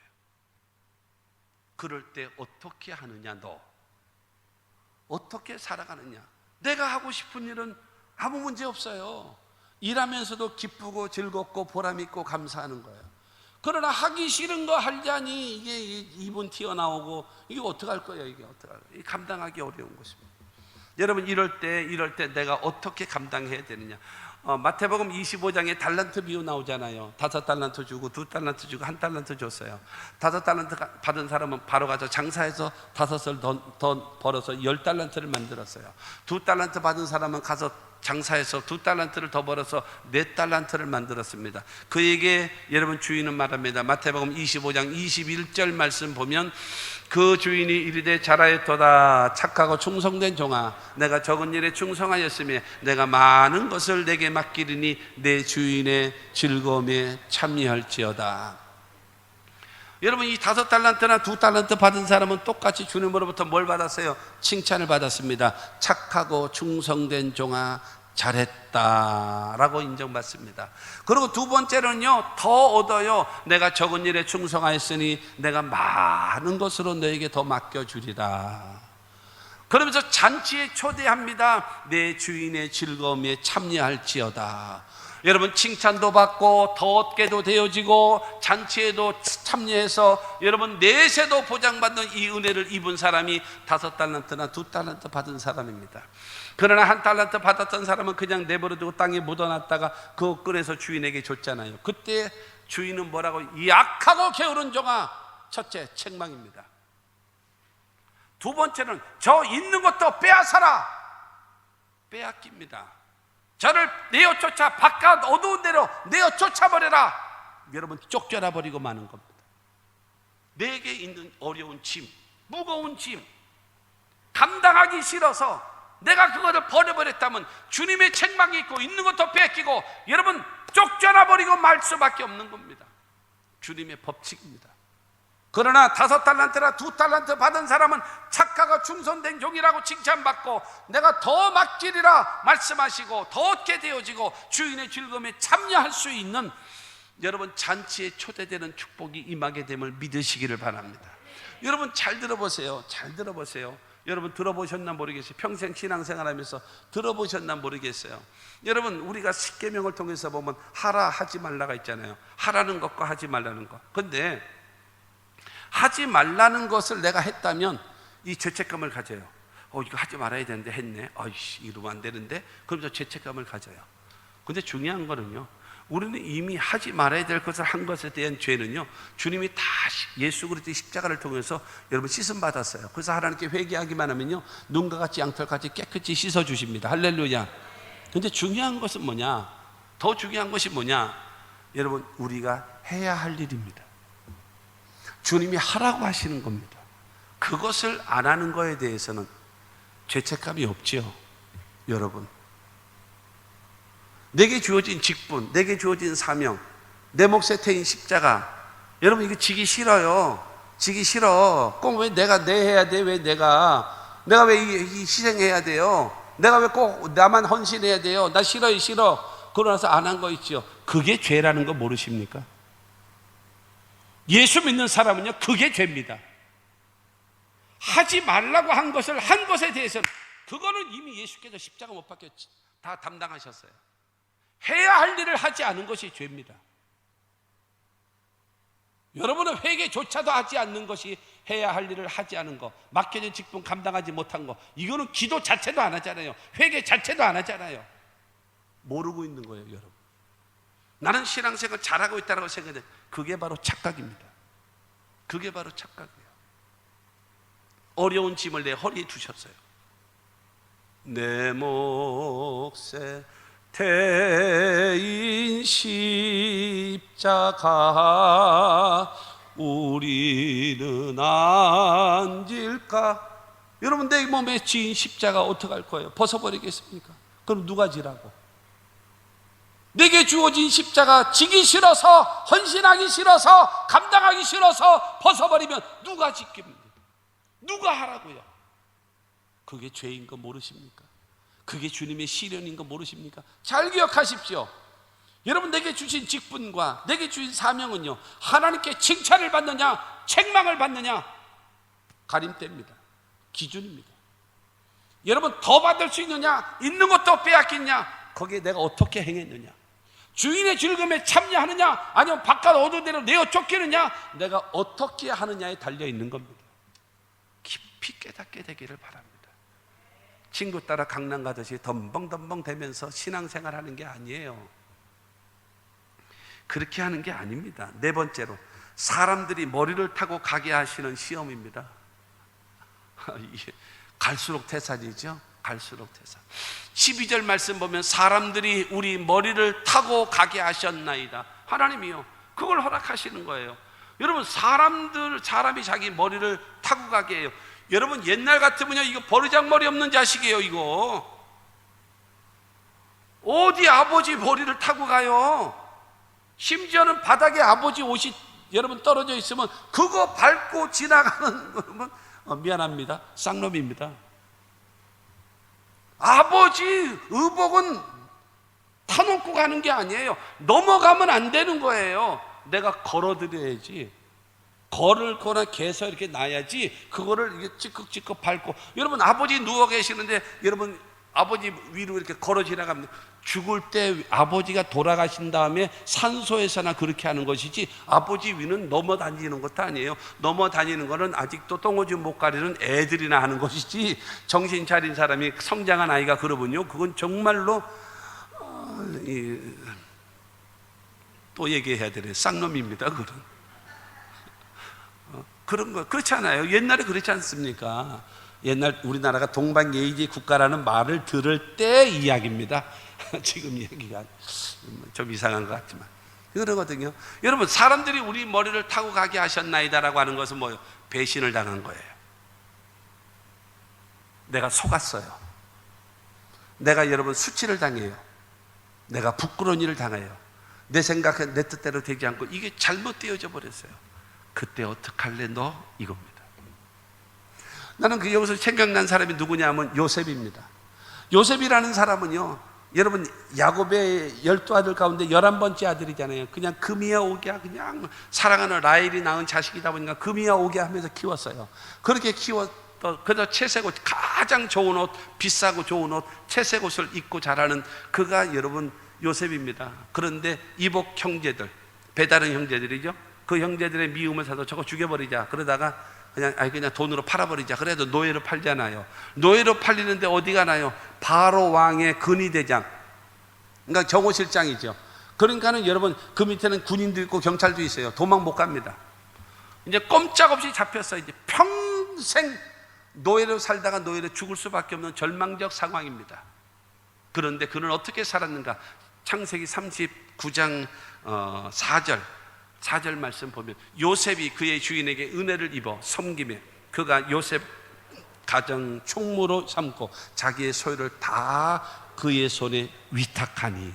그럴 때 어떻게 하느냐? 너 어떻게 살아가느냐? 내가 하고 싶은 일은 아무 문제 없어요. 일하면서도 기쁘고 즐겁고 보람있고 감사하는 거예요. 그러나 하기 싫은 거 하려니 이게 입은 튀어나오고 이게 어떡할 거예요? 이게 어떡할 거예요? 감당하기 어려운 것입니다. 여러분, 이럴 때 내가 어떻게 감당해야 되느냐? 마태복음 25장에 달란트 비유 나오잖아요. 5달란트 주고 2달란트 주고 1달란트 줬어요. 5달란트 받은 사람은 바로 가서 장사해서 5을 더 벌어서 10달란트를 만들었어요. 2달란트 받은 사람은 가서 장사해서 2달란트를 더 벌어서 4달란트를 만들었습니다. 그에게 여러분 주인은 말합니다. 마태복음 25장 21절 말씀 보면 그 주인이 이르되 잘하였도다 착하고 충성된 종아, 내가 적은 일에 충성하였으며 내가 많은 것을 내게 맡기리니 내 주인의 즐거움에 참여할지어다. 여러분, 이 5달란트나 2달란트 받은 사람은 똑같이 주님으로부터 뭘 받았어요? 칭찬을 받았습니다. 착하고 충성된 종아, 잘했다라고 인정받습니다. 그리고 두 번째로는요, 더 얻어요. 내가 적은 일에 충성하였으니 내가 많은 것으로 너에게 더 맡겨주리라. 그러면서 잔치에 초대합니다. 내 주인의 즐거움에 참여할지어다. 여러분, 칭찬도 받고 더 얻게도 되어지고 잔치에도 참여해서 여러분 내세도 보장받는 이 은혜를 입은 사람이 5달란트나 2달란트 받은 사람입니다. 그러나 1달란트 받았던 사람은 그냥 내버려두고 땅에 묻어놨다가 그거 꺼내서 주인에게 줬잖아요. 그때 주인은 뭐라고? 약하고 게으른 종아. 첫째, 책망입니다. 두 번째는 저 있는 것도 빼앗아라. 빼앗깁니다. 저를 내어 쫓아 바깥 어두운 데로 내어 쫓아버려라. 여러분, 쫓겨나 버리고 마는 겁니다. 내게 있는 어려운 짐, 무거운 짐, 감당하기 싫어서 내가 그것을 버려버렸다면 주님의 책망이 있고 있는 것도 뺏기고 여러분 쫓겨나 버리고 말 수밖에 없는 겁니다. 주님의 법칙입니다. 그러나 5달란트나 2달란트 받은 사람은 착하고 충성된 종이라고 칭찬받고 내가 더 맡기리라 말씀하시고 더 얻게 되어지고 주인의 즐거움에 참여할 수 있는 여러분 잔치에 초대되는 축복이 임하게 됨을 믿으시기를 바랍니다. 여러분 잘 들어보세요. 잘 들어보세요. 여러분 들어보셨나 모르겠어요. 평생 신앙생활하면서 들어보셨나 모르겠어요. 여러분, 우리가 십계명을 통해서 보면 하라 하지 말라가 있잖아요. 하라는 것과 하지 말라는 것. 근데 하지 말라는 것을 내가 했다면 이 죄책감을 가져요. 이거 하지 말아야 되는데 했네. 아이씨, 이러면 안 되는데. 그러면서 죄책감을 가져요. 근데 중요한 거는요, 우리는 이미 하지 말아야 될 것을 한 것에 대한 죄는요, 주님이 다 예수 그리스도의 십자가를 통해서 여러분 씻음 받았어요. 그래서 하나님께 회개하기만 하면요, 눈과 같이 양털같이 깨끗이 씻어 주십니다. 할렐루야. 근데 중요한 것은 뭐냐? 더 중요한 것이 뭐냐? 여러분, 우리가 해야 할 일입니다. 주님이 하라고 하시는 겁니다. 그것을 안 하는 거에 대해서는 죄책감이 없지요. 여러분, 내게 주어진 직분, 내게 주어진 사명, 내 몫에 태인 십자가, 여러분 이거 지기 싫어요. 지기 싫어. 꼭 왜 내가 해야 돼? 왜 내가 왜 이 희생해야 돼요? 내가 왜 꼭 나만 헌신해야 돼요? 나 싫어요, 싫어. 그러고 나서 안 한 거 있죠. 그게 죄라는 거 모르십니까? 예수 믿는 사람은요, 그게 죄입니다. 하지 말라고 한 것을 한 것에 대해서는 그거는 이미 예수께서 십자가 못 박혀 다 담당하셨어요. 해야 할 일을 하지 않은 것이 죄입니다. 여러분은 회개조차도 하지 않는 것이 해야 할 일을 하지 않은 것, 맡겨진 직분 감당하지 못한 것, 이거는 기도 자체도 안 하잖아요. 회개 자체도 안 하잖아요. 모르고 있는 거예요, 여러분. 나는 신앙생활 잘하고 있다고 생각해. 그게 바로 착각입니다. 그게 바로 착각이에요. 어려운 짐을 내 허리에 두셨어요. 내 몫에 태인 십자가 우리는 안 질까? 여러분, 내 몸에 지인 십자가 어떡할 거예요? 벗어버리겠습니까? 그럼 누가 지라고? 내게 주어진 십자가 지기 싫어서, 헌신하기 싫어서, 감당하기 싫어서 벗어버리면 누가 짓깁니까? 누가 하라고요? 그게 죄인 거 모르십니까? 그게 주님의 시련인 거 모르십니까? 잘 기억하십시오. 여러분, 내게 주신 직분과 내게 주신 사명은요, 하나님께 칭찬을 받느냐 책망을 받느냐 가림대입니다. 기준입니다. 여러분, 더 받을 수 있느냐, 있는 것도 빼앗기느냐, 거기에 내가 어떻게 행했느냐, 주인의 즐거움에 참여하느냐, 아니면 바깥 어두대로 내어 쫓기느냐, 내가 어떻게 하느냐에 달려있는 겁니다. 깊이 깨닫게 되기를 바랍니다. 친구 따라 강남 가듯이 덤벙덤벙 대면서 신앙생활 하는 게 아니에요. 그렇게 하는 게 아닙니다. 네 번째로, 사람들이 머리를 타고 가게 하시는 시험입니다. 갈수록 태산이죠. 갈수록 태산. 12절 말씀 보면 사람들이 우리 머리를 타고 가게 하셨나이다. 하나님이요, 그걸 허락하시는 거예요. 여러분, 사람이 자기 머리를 타고 가게 해요. 여러분, 옛날 같으면요, 이거 버르장머리 없는 자식이에요. 이거 어디 아버지 머리를 타고 가요? 심지어는 바닥에 아버지 옷이 여러분 떨어져 있으면 그거 밟고 지나가는 거면 미안합니다, 쌍놈입니다. 아버지 의복은 타놓고 가는 게 아니에요. 넘어가면 안 되는 거예요. 내가 걸어드려야지. 걸을 거나 개서 이렇게 놔야지, 그거를 이렇게 찌꺽찌꺽 밟고. 여러분, 아버지 누워 계시는데 여러분 아버지 위로 이렇게 걸어 지나갑니다. 죽을 때 아버지가 돌아가신 다음에 산소에서나 그렇게 하는 것이지, 아버지 위는 넘어 다니는 것도 아니에요. 넘어 다니는 거는 아직도 똥오줌 못 가리는 애들이나 하는 것이지, 정신 차린 사람이, 성장한 아이가 그러면요, 그건 정말로 또 얘기해야 되네, 쌍놈입니다. 그런 거 그렇잖아요. 옛날에 그렇지 않습니까? 옛날 우리나라가 동방예의지 국가라는 말을 들을 때 이야기입니다. 지금 얘기가 좀 이상한 것 같지만 그러거든요. 여러분, 사람들이 우리 머리를 타고 가게 하셨나이다라고 하는 것은 뭐예요? 배신을 당한 거예요. 내가 속았어요. 내가 여러분 수치를 당해요. 내가 부끄러운 일을 당해요. 내 생각에 내 뜻대로 되지 않고 이게 잘못되어져 버렸어요. 그때 어떡할래 너? 이겁니다. 나는 여기서 생각난 사람이 누구냐면 요셉입니다. 요셉이라는 사람은요, 여러분 야곱의 12아들 가운데 11번째 아들이잖아요. 그냥 금이야 오기야, 그냥 사랑하는 라헬이 낳은 자식이다 보니까 금이야 오기야 하면서 키웠어요. 그렇게 그래서 채색 옷, 가장 좋은 옷, 비싸고 좋은 옷, 채색 옷을 입고 자라는 그가 여러분 요셉입니다. 그런데 이복 형제들, 배다른 형제들이죠. 그 형제들의 미움을 사서 저거 죽여버리자. 그러다가 그냥 돈으로 팔아버리자. 그래도 노예로 팔잖아요. 노예로 팔리는데 어디 가나요? 바로 왕의 근위대장, 그러니까 경호실장이죠. 그러니까는 여러분 그 밑에는 군인도 있고 경찰도 있어요. 도망 못 갑니다. 이제 꼼짝없이 잡혔어요. 이제 평생 노예로 살다가 노예로 죽을 수밖에 없는 절망적 상황입니다. 그런데 그는 어떻게 살았는가? 창세기 39장 4절 말씀 보면, 요셉이 그의 주인에게 은혜를 입어 섬기며 그가 요셉 가정 총무로 삼고 자기의 소유를 다 그의 손에 위탁하니.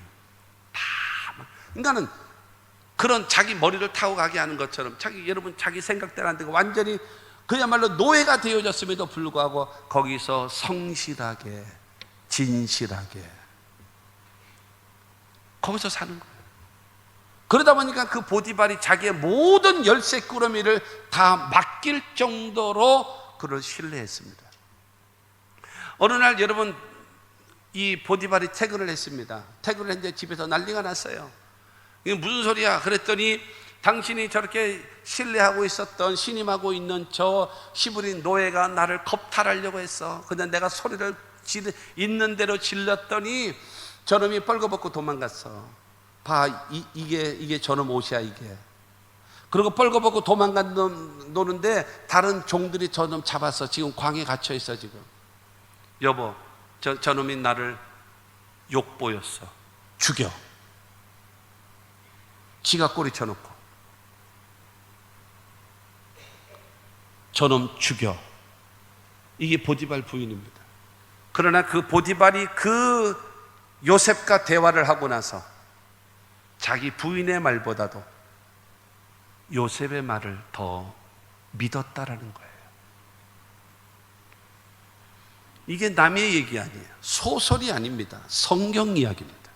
그러니까는 그런 자기 머리를 타고 가게 하는 것처럼 여러분 자기 생각대로 안 되고 완전히 그야말로 노예가 되어졌음에도 불구하고 거기서 성실하게, 진실하게 거기서 사는 거예요. 그러다 보니까 그 보디발이 자기의 모든 열쇠 꾸러미를 다 맡길 정도로 그를 신뢰했습니다. 어느 날 여러분 이 보디발이 퇴근을 했습니다. 퇴근을 했는데 집에서 난리가 났어요. 이게 무슨 소리야? 그랬더니 당신이 저렇게 신뢰하고 있었던, 신임하고 있는 저 히브리 노예가 나를 겁탈하려고 했어. 근데 내가 소리를 있는 대로 질렀더니 저놈이 뻘거벗고 도망갔어. 봐, 이게 저놈 옷이야 이게. 그리고 뻘거벗고 노는데 다른 종들이 저놈 잡았어. 지금 광에 갇혀 있어 지금. 여보, 저놈이 나를 욕보였어. 죽여. 지가 꼬리 쳐놓고 저놈 죽여. 이게 보디발 부인입니다. 그러나 그 보디발이 그 요셉과 대화를 하고 나서 자기 부인의 말보다도 요셉의 말을 더 믿었다라는 거예요. 이게 남의 얘기 아니에요. 소설이 아닙니다. 성경 이야기입니다.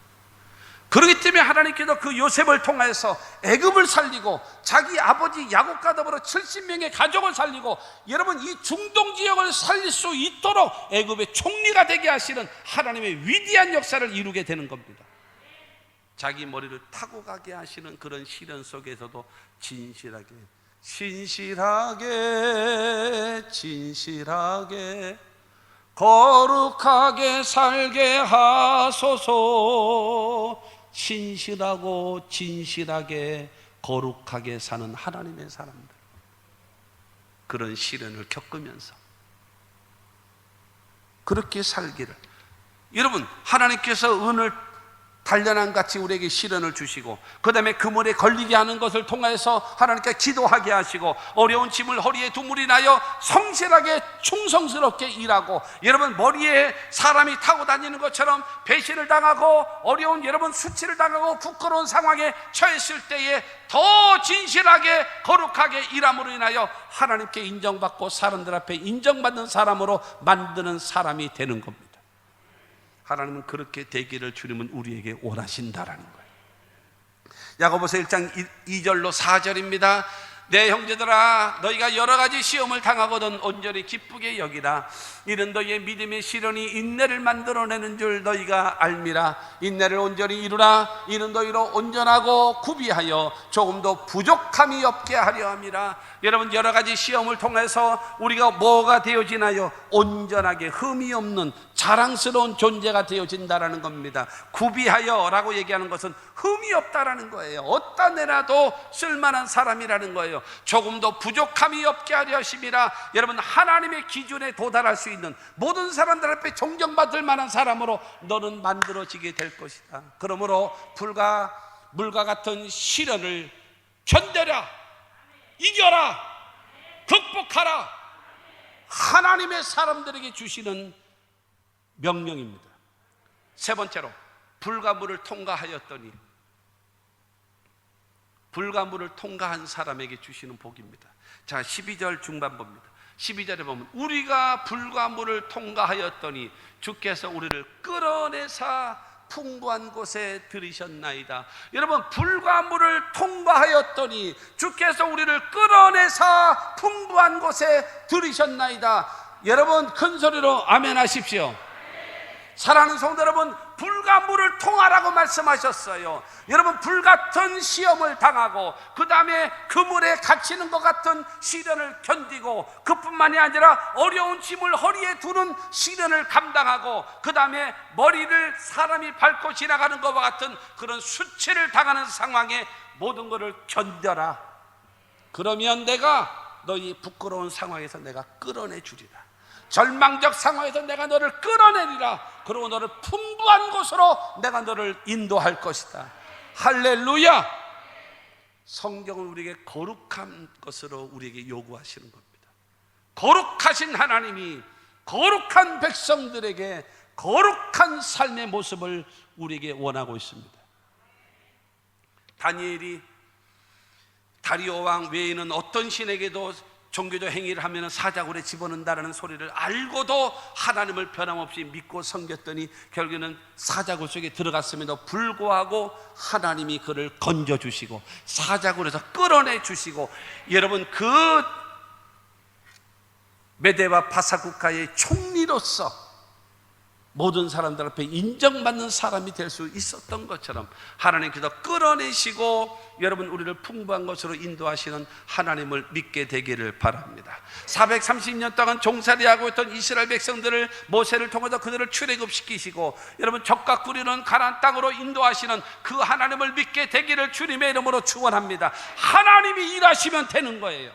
그렇기 때문에 하나님께서 그 요셉을 통해서 애굽을 살리고 자기 아버지 야곱과 더불어 70명의 가족을 살리고 여러분 이 중동 지역을 살릴 수 있도록 애굽의 총리가 되게 하시는 하나님의 위대한 역사를 이루게 되는 겁니다. 자기 머리를 타고 가게 하시는 그런 시련 속에서도 진실하게 거룩하게 살게 하소서. 신실하고 진실하게 거룩하게 사는 하나님의 사람들, 그런 시련을 겪으면서 그렇게 살기를, 여러분 하나님께서 은을 단련한 같이 우리에게 시련을 주시고 그 다음에 그물에 걸리게 하는 것을 통해서 하나님께 기도하게 하시고 어려운 짐을 허리에 두물이 나여 성실하게 충성스럽게 일하고, 여러분 머리에 사람이 타고 다니는 것처럼 배신을 당하고 어려운 여러분 수치를 당하고 부끄러운 상황에 처했을 때에 더 진실하게 거룩하게 일함으로 인하여 하나님께 인정받고 사람들 앞에 인정받는 사람으로 만드는 사람이 되는 겁니다. 하나님은 그렇게 되기를 주님은 우리에게 원하신다라는 거예요. 야고보서 1장 2절로 4절입니다. 내 형제들아, 너희가 여러 가지 시험을 당하거든 온전히 기쁘게 여기라. 이는 너희의 믿음의 시련이 인내를 만들어내는 줄 너희가 알미라. 인내를 온전히 이루라. 이는 너희로 온전하고 구비하여 조금도 부족함이 없게 하려 함이라. 여러분 여러 가지 시험을 통해서 우리가 뭐가 되어지나요? 온전하게 흠이 없는 자랑스러운 존재가 되어진다라는 겁니다. 구비하여 라고 얘기하는 것은 흠이 없다라는 거예요. 어디다 내놔도 쓸만한 사람이라는 거예요. 조금도 부족함이 없게 하려 하심이라. 여러분 하나님의 기준에 도달할 수 있는 모든 사람들 앞에 존경받을 만한 사람으로 너는 만들어지게 될 것이다. 그러므로 불과 물과 같은 시련을 견뎌라, 이겨라, 극복하라. 하나님의 사람들에게 주시는 명령입니다. 세 번째로 불과 물을 통과하였더니, 불과 물을 통과한 사람에게 주시는 복입니다. 자, 12절 중반 봅니다. 12절에 보면 우리가 불과 물을 통과하였더니 주께서 우리를 끌어내사 풍부한 곳에 들이셨나이다. 여러분 불과 물을 통과하였더니 주께서 우리를 끌어내사 풍부한 곳에 들이셨나이다. 여러분 큰 소리로 아멘 하십시오. 사랑하는 성도 여러분, 불과 물을 통하라고 말씀하셨어요. 여러분 불같은 시험을 당하고 그 다음에 그물에 갇히는 것 같은 시련을 견디고 그뿐만이 아니라 어려운 짐을 허리에 두는 시련을 감당하고 그 다음에 머리를 사람이 밟고 지나가는 것과 같은 그런 수치를 당하는 상황에 모든 것을 견뎌라. 그러면 내가 너희 부끄러운 상황에서 내가 끌어내 주리라. 절망적 상황에서 내가 너를 끌어내리라. 그리고 너를 풍부한 곳으로 내가 너를 인도할 것이다. 할렐루야. 성경은 우리에게 거룩한 것으로 우리에게 요구하시는 겁니다. 거룩하신 하나님이 거룩한 백성들에게 거룩한 삶의 모습을 우리에게 원하고 있습니다. 다니엘이 다리오 왕 외에는 어떤 신에게도 종교적 행위를 하면 사자굴에 집어넣는다는 소리를 알고도 하나님을 변함없이 믿고 섬겼더니 결국에는 사자굴 속에 들어갔음에도 불구하고 하나님이 그를 건져주시고 사자굴에서 끌어내 주시고, 여러분 그 메대와 바사 국가의 총리로서 모든 사람들 앞에 인정받는 사람이 될 수 있었던 것처럼 하나님께서 끌어내시고 여러분 우리를 풍부한 것으로 인도하시는 하나님을 믿게 되기를 바랍니다. 430년 동안 종살이하고 있던 이스라엘 백성들을 모세를 통해서 그들을 출애굽시키시고 여러분 적과 꿀이는 가나안 땅으로 인도하시는 그 하나님을 믿게 되기를 주님의 이름으로 축원합니다. 하나님이 일하시면 되는 거예요.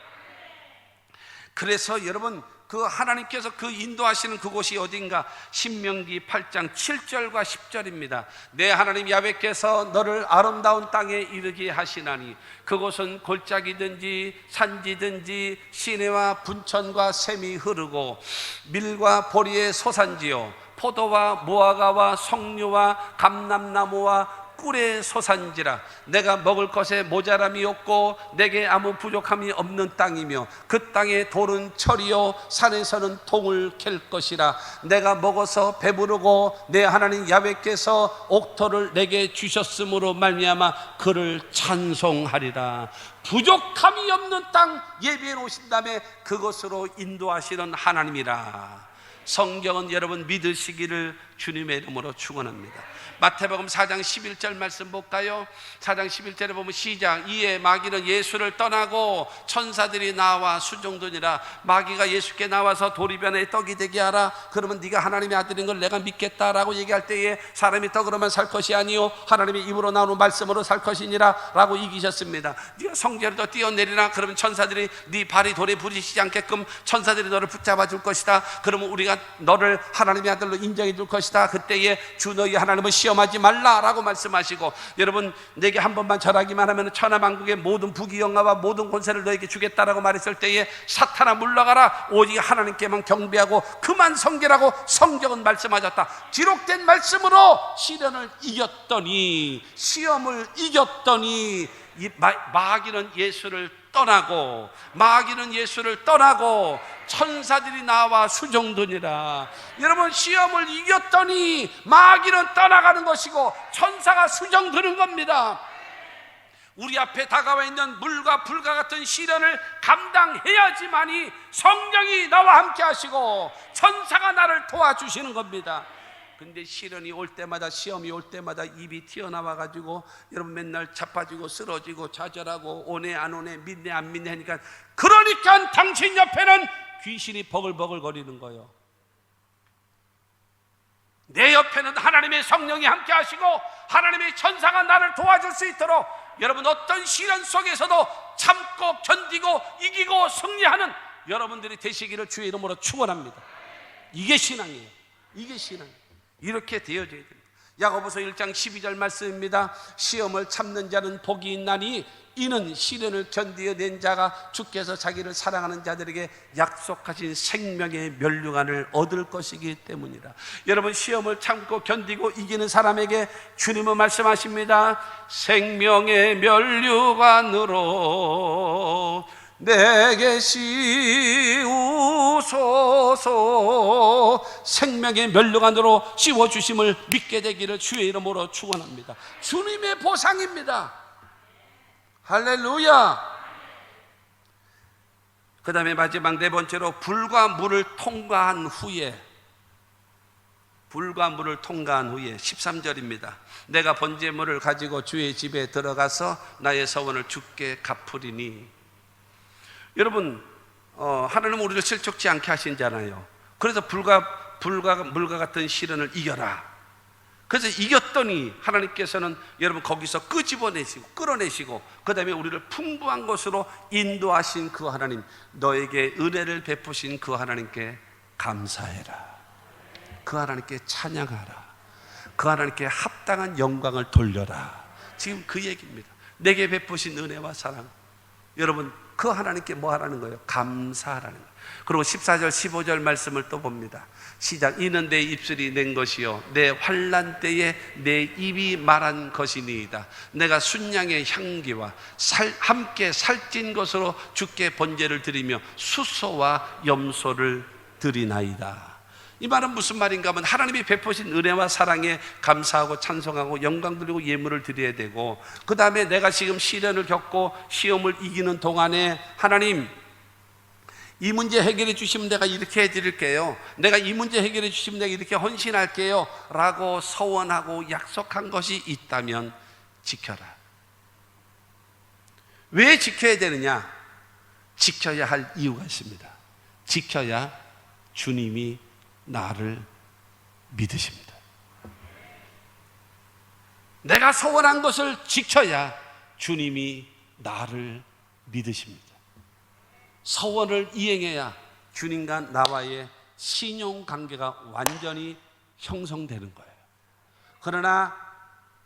그래서 여러분 그 하나님께서 그 인도하시는 그곳이 어딘가? 신명기 8장 7절과 10절입니다. 내 하나님 야훼께서 너를 아름다운 땅에 이르게 하시나니 그곳은 골짜기든지 산지든지 시내와 분천과 샘이 흐르고 밀과 보리의 소산지요 포도와 무화과와 석류와 감람나무와 꿀에 솟한지라. 내가 먹을 것에 모자람이 없고 내게 아무 부족함이 없는 땅이며 그 땅에 돌은 철이요 산에서는 동을 캘 것이라. 내가 먹어서 배부르고 내 하나님 야훼께서 옥토를 내게 주셨으므로 말미암아 그를 찬송하리라. 부족함이 없는 땅 예비해 놓으신 다음에 그것으로 인도하시는 하나님이라. 성경은 여러분 믿으시기를 주님의 이름으로 축원합니다. 마태복음 4장 11절 말씀 볼까요? 4장 11절에 보면 시작. 이에 마귀는 예수를 떠나고 천사들이 나와 수종드니라. 마귀가 예수께 나와서 도리변에 떡이 되게 하라. 그러면 네가 하나님의 아들인 걸 내가 믿겠다라고 얘기할 때에 사람이 떡으로만 살 것이 아니요 하나님의 입으로 나오는 말씀으로 살 것이니라 라고 이기셨습니다. 네가 성전에도 뛰어내리라. 그러면 천사들이 네 발이 돌에 부딪히지 않게끔 천사들이 너를 붙잡아 줄 것이다. 그러면 우리가 너를 하나님의 아들로 인정해 줄 것이다. 그때에 주 너희 하나님은 시험하지 말라라고 말씀하시고, 여러분 내게 한 번만 절하기만 하면 천하만국의 모든 부귀영화와 모든 권세를 너에게 주겠다라고 말했을 때에 사탄아 물러가라. 오직 하나님께만 경배하고 그만 성결하고 성경은 말씀하셨다. 기록된 말씀으로 시련을 이겼더니, 시험을 이겼더니 이 마귀는 예수를 떠나고, 마귀는 예수를 떠나고 천사들이 나와 수종드니라. 여러분 시험을 이겼더니 마귀는 떠나가는 것이고 천사가 수종드는 겁니다. 우리 앞에 다가와 있는 물과 불과 같은 시련을 감당해야지만이 성령이 나와 함께 하시고 천사가 나를 도와주시는 겁니다. 근데 시련이 올 때마다, 시험이 올 때마다 입이 튀어나와 가지고 여러분 맨날 자빠지고 쓰러지고 좌절하고 오네 안 오네 믿네 안 믿네 하니까, 그러니까 당신 옆에는 귀신이 버글버글 거리는 거예요. 내 옆에는 하나님의 성령이 함께 하시고 하나님의 천사가 나를 도와줄 수 있도록, 여러분 어떤 시련 속에서도 참고 견디고 이기고 승리하는 여러분들이 되시기를 주의 이름으로 축원합니다. 이게 신앙이에요. 이게 신앙이에요. 이렇게 되어져야 됩니다. 야고보서 1장 12절 말씀입니다. 시험을 참는 자는 복이 있나니 이는 시련을 견디어낸 자가 주께서 자기를 사랑하는 자들에게 약속하신 생명의 면류관을 얻을 것이기 때문이라. 여러분 시험을 참고 견디고 이기는 사람에게 주님은 말씀하십니다. 생명의 면류관으로 내게 씌우소서. 생명의 면류관으로 씌워주심을 믿게 되기를 주의 이름으로 축원합니다. 주님의 보상입니다. 할렐루야. 그 다음에 마지막 네 번째로 불과 물을 통과한 후에, 불과 물을 통과한 후에 13절입니다. 내가 번제물을 가지고 주의 집에 들어가서 나의 서원을 주께 갚으리니. 여러분 하나님은 우리를 실족지 않게 하신잖아요. 그래서 불과 물과 같은 시련을 이겨라. 그래서 이겼더니 하나님께서는 여러분 거기서 끄집어내시고 끌어내시고 그 다음에 우리를 풍부한 것으로 인도하신 그 하나님, 너에게 은혜를 베푸신 그 하나님께 감사해라. 그 하나님께 찬양하라. 그 하나님께 합당한 영광을 돌려라. 지금 그 얘기입니다. 내게 베푸신 은혜와 사랑, 여러분 그 하나님께 뭐 하라는 거예요? 감사하라는 거예요. 그리고 14절 15절 말씀을 또 봅니다. 시작. 이는 내 입술이 낸 것이요 내 환난 때에 내 입이 말한 것이니이다. 내가 순양의 향기와 함께 살찐 것으로 주께 번제를 드리며 수소와 염소를 드리나이다. 이 말은 무슨 말인가 하면 하나님이 베푸신 은혜와 사랑에 감사하고 찬송하고 영광 드리고 예물을 드려야 되고, 그 다음에 내가 지금 시련을 겪고 시험을 이기는 동안에 하나님 이 문제 해결해 주시면 내가 이렇게 해드릴게요, 내가 이 문제 해결해 주시면 내가 이렇게 헌신할게요 라고 서원하고 약속한 것이 있다면 지켜라. 왜 지켜야 되느냐? 지켜야 할 이유가 있습니다. 지켜야 주님이 나를 믿으십니다. 내가 서원한 것을 지켜야 주님이 나를 믿으십니다. 서원을 이행해야 주님과 나와의 신용관계가 완전히 형성되는 거예요. 그러나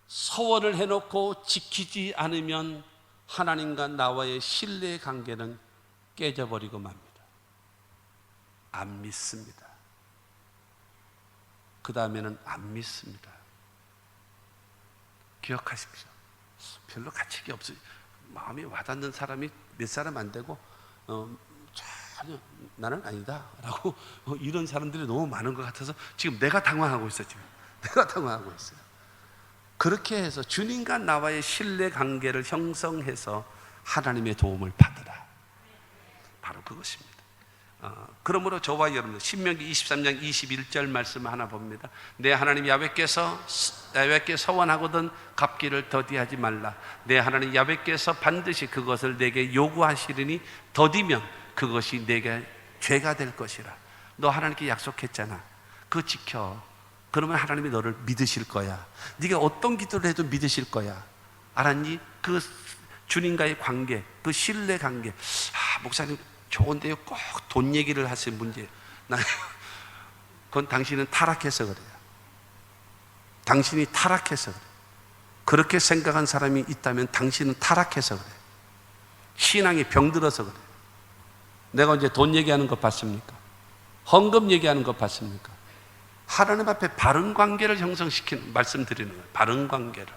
서원을 해놓고 지키지 않으면 하나님과 나와의 신뢰관계는 깨져버리고 맙니다. 안 믿습니다. 그 다음에는 안 믿습니다. 기억하십시오. 별로 가치가 없어요. 마음이 와닿는 사람이 몇 사람 안 되고 전혀 나는 아니다 라고 이런 사람들이 너무 많은 것 같아서 지금 내가 당황하고 있어요. 지금 내가 당황하고 있어요. 그렇게 해서 주님과 나와의 신뢰 관계를 형성해서 하나님의 도움을 받으라. 바로 그것입니다. 그러므로 저와 여러분 신명기 23장 21절 말씀 하나 봅니다. 내 하나님 야훼께 서원하거든 갚기를 더디하지 말라. 내 하나님 야훼께서 반드시 그것을 내게 요구하시리니 더디면 그것이 내게 죄가 될 것이라. 너 하나님께 약속했잖아. 그거 지켜. 그러면 하나님이 너를 믿으실 거야. 네가 어떤 기도를 해도 믿으실 거야. 알았니? 그 주님과의 관계, 그 신뢰 관계. 목사님 좋은데요, 꼭 돈 얘기를 하시는 문제예요. 그건 당신은 타락해서 그래요. 당신이 타락해서 그래요. 그렇게 생각한 사람이 있다면 당신은 타락해서 그래요. 신앙이 병들어서 그래요. 내가 언제 돈 얘기하는 거 봤습니까? 헌금 얘기하는 거 봤습니까? 하나님 앞에 바른 관계를 형성시키는 말씀드리는 거예요. 바른 관계를.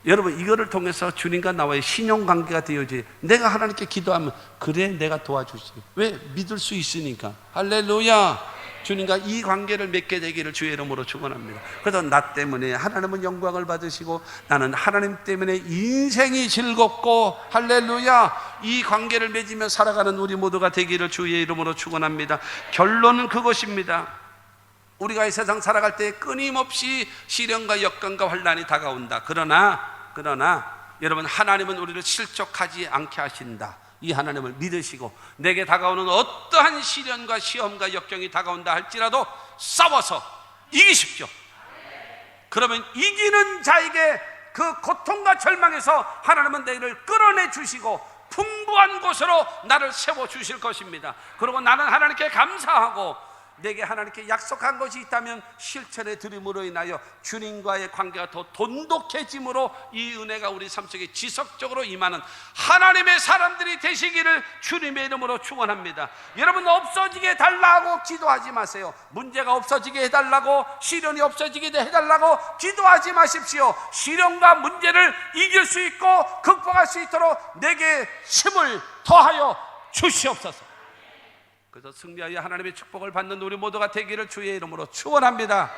여러분 이거를 통해서 주님과 나와의 신용관계가 되어지. 내가 하나님께 기도하면 그래 내가 도와주지. 왜? 믿을 수 있으니까. 할렐루야. 주님과 이 관계를 맺게 되기를 주의 이름으로 축원합니다. 그래서 나 때문에 하나님은 영광을 받으시고 나는 하나님 때문에 인생이 즐겁고 할렐루야. 이 관계를 맺으며 살아가는 우리 모두가 되기를 주의 이름으로 축원합니다. 결론은 그것입니다. 우리가 이 세상 살아갈 때 끊임없이 시련과 역경과 환난이 다가온다. 그러나 여러분 하나님은 우리를 실족하지 않게 하신다. 이 하나님을 믿으시고 내게 다가오는 어떠한 시련과 시험과 역경이 다가온다 할지라도 싸워서 이기십시오. 그러면 이기는 자에게 그 고통과 절망에서 하나님은 너희를 끌어내 주시고 풍부한 곳으로 나를 세워 주실 것입니다. 그리고 나는 하나님께 감사하고 내게 하나님께 약속한 것이 있다면 실천의 드림으로 인하여 주님과의 관계가 더 돈독해짐으로 이 은혜가 우리 삶 속에 지속적으로 임하는 하나님의 사람들이 되시기를 주님의 이름으로 축원합니다. 여러분 없어지게 해달라고 기도하지 마세요. 문제가 없어지게 해달라고, 시련이 없어지게 해달라고 기도하지 마십시오. 시련과 문제를 이길 수 있고 극복할 수 있도록 내게 힘을 더하여 주시옵소서. 그래서 승리하여 하나님의 축복을 받는 우리 모두가 되기를 주의 이름으로 축원합니다.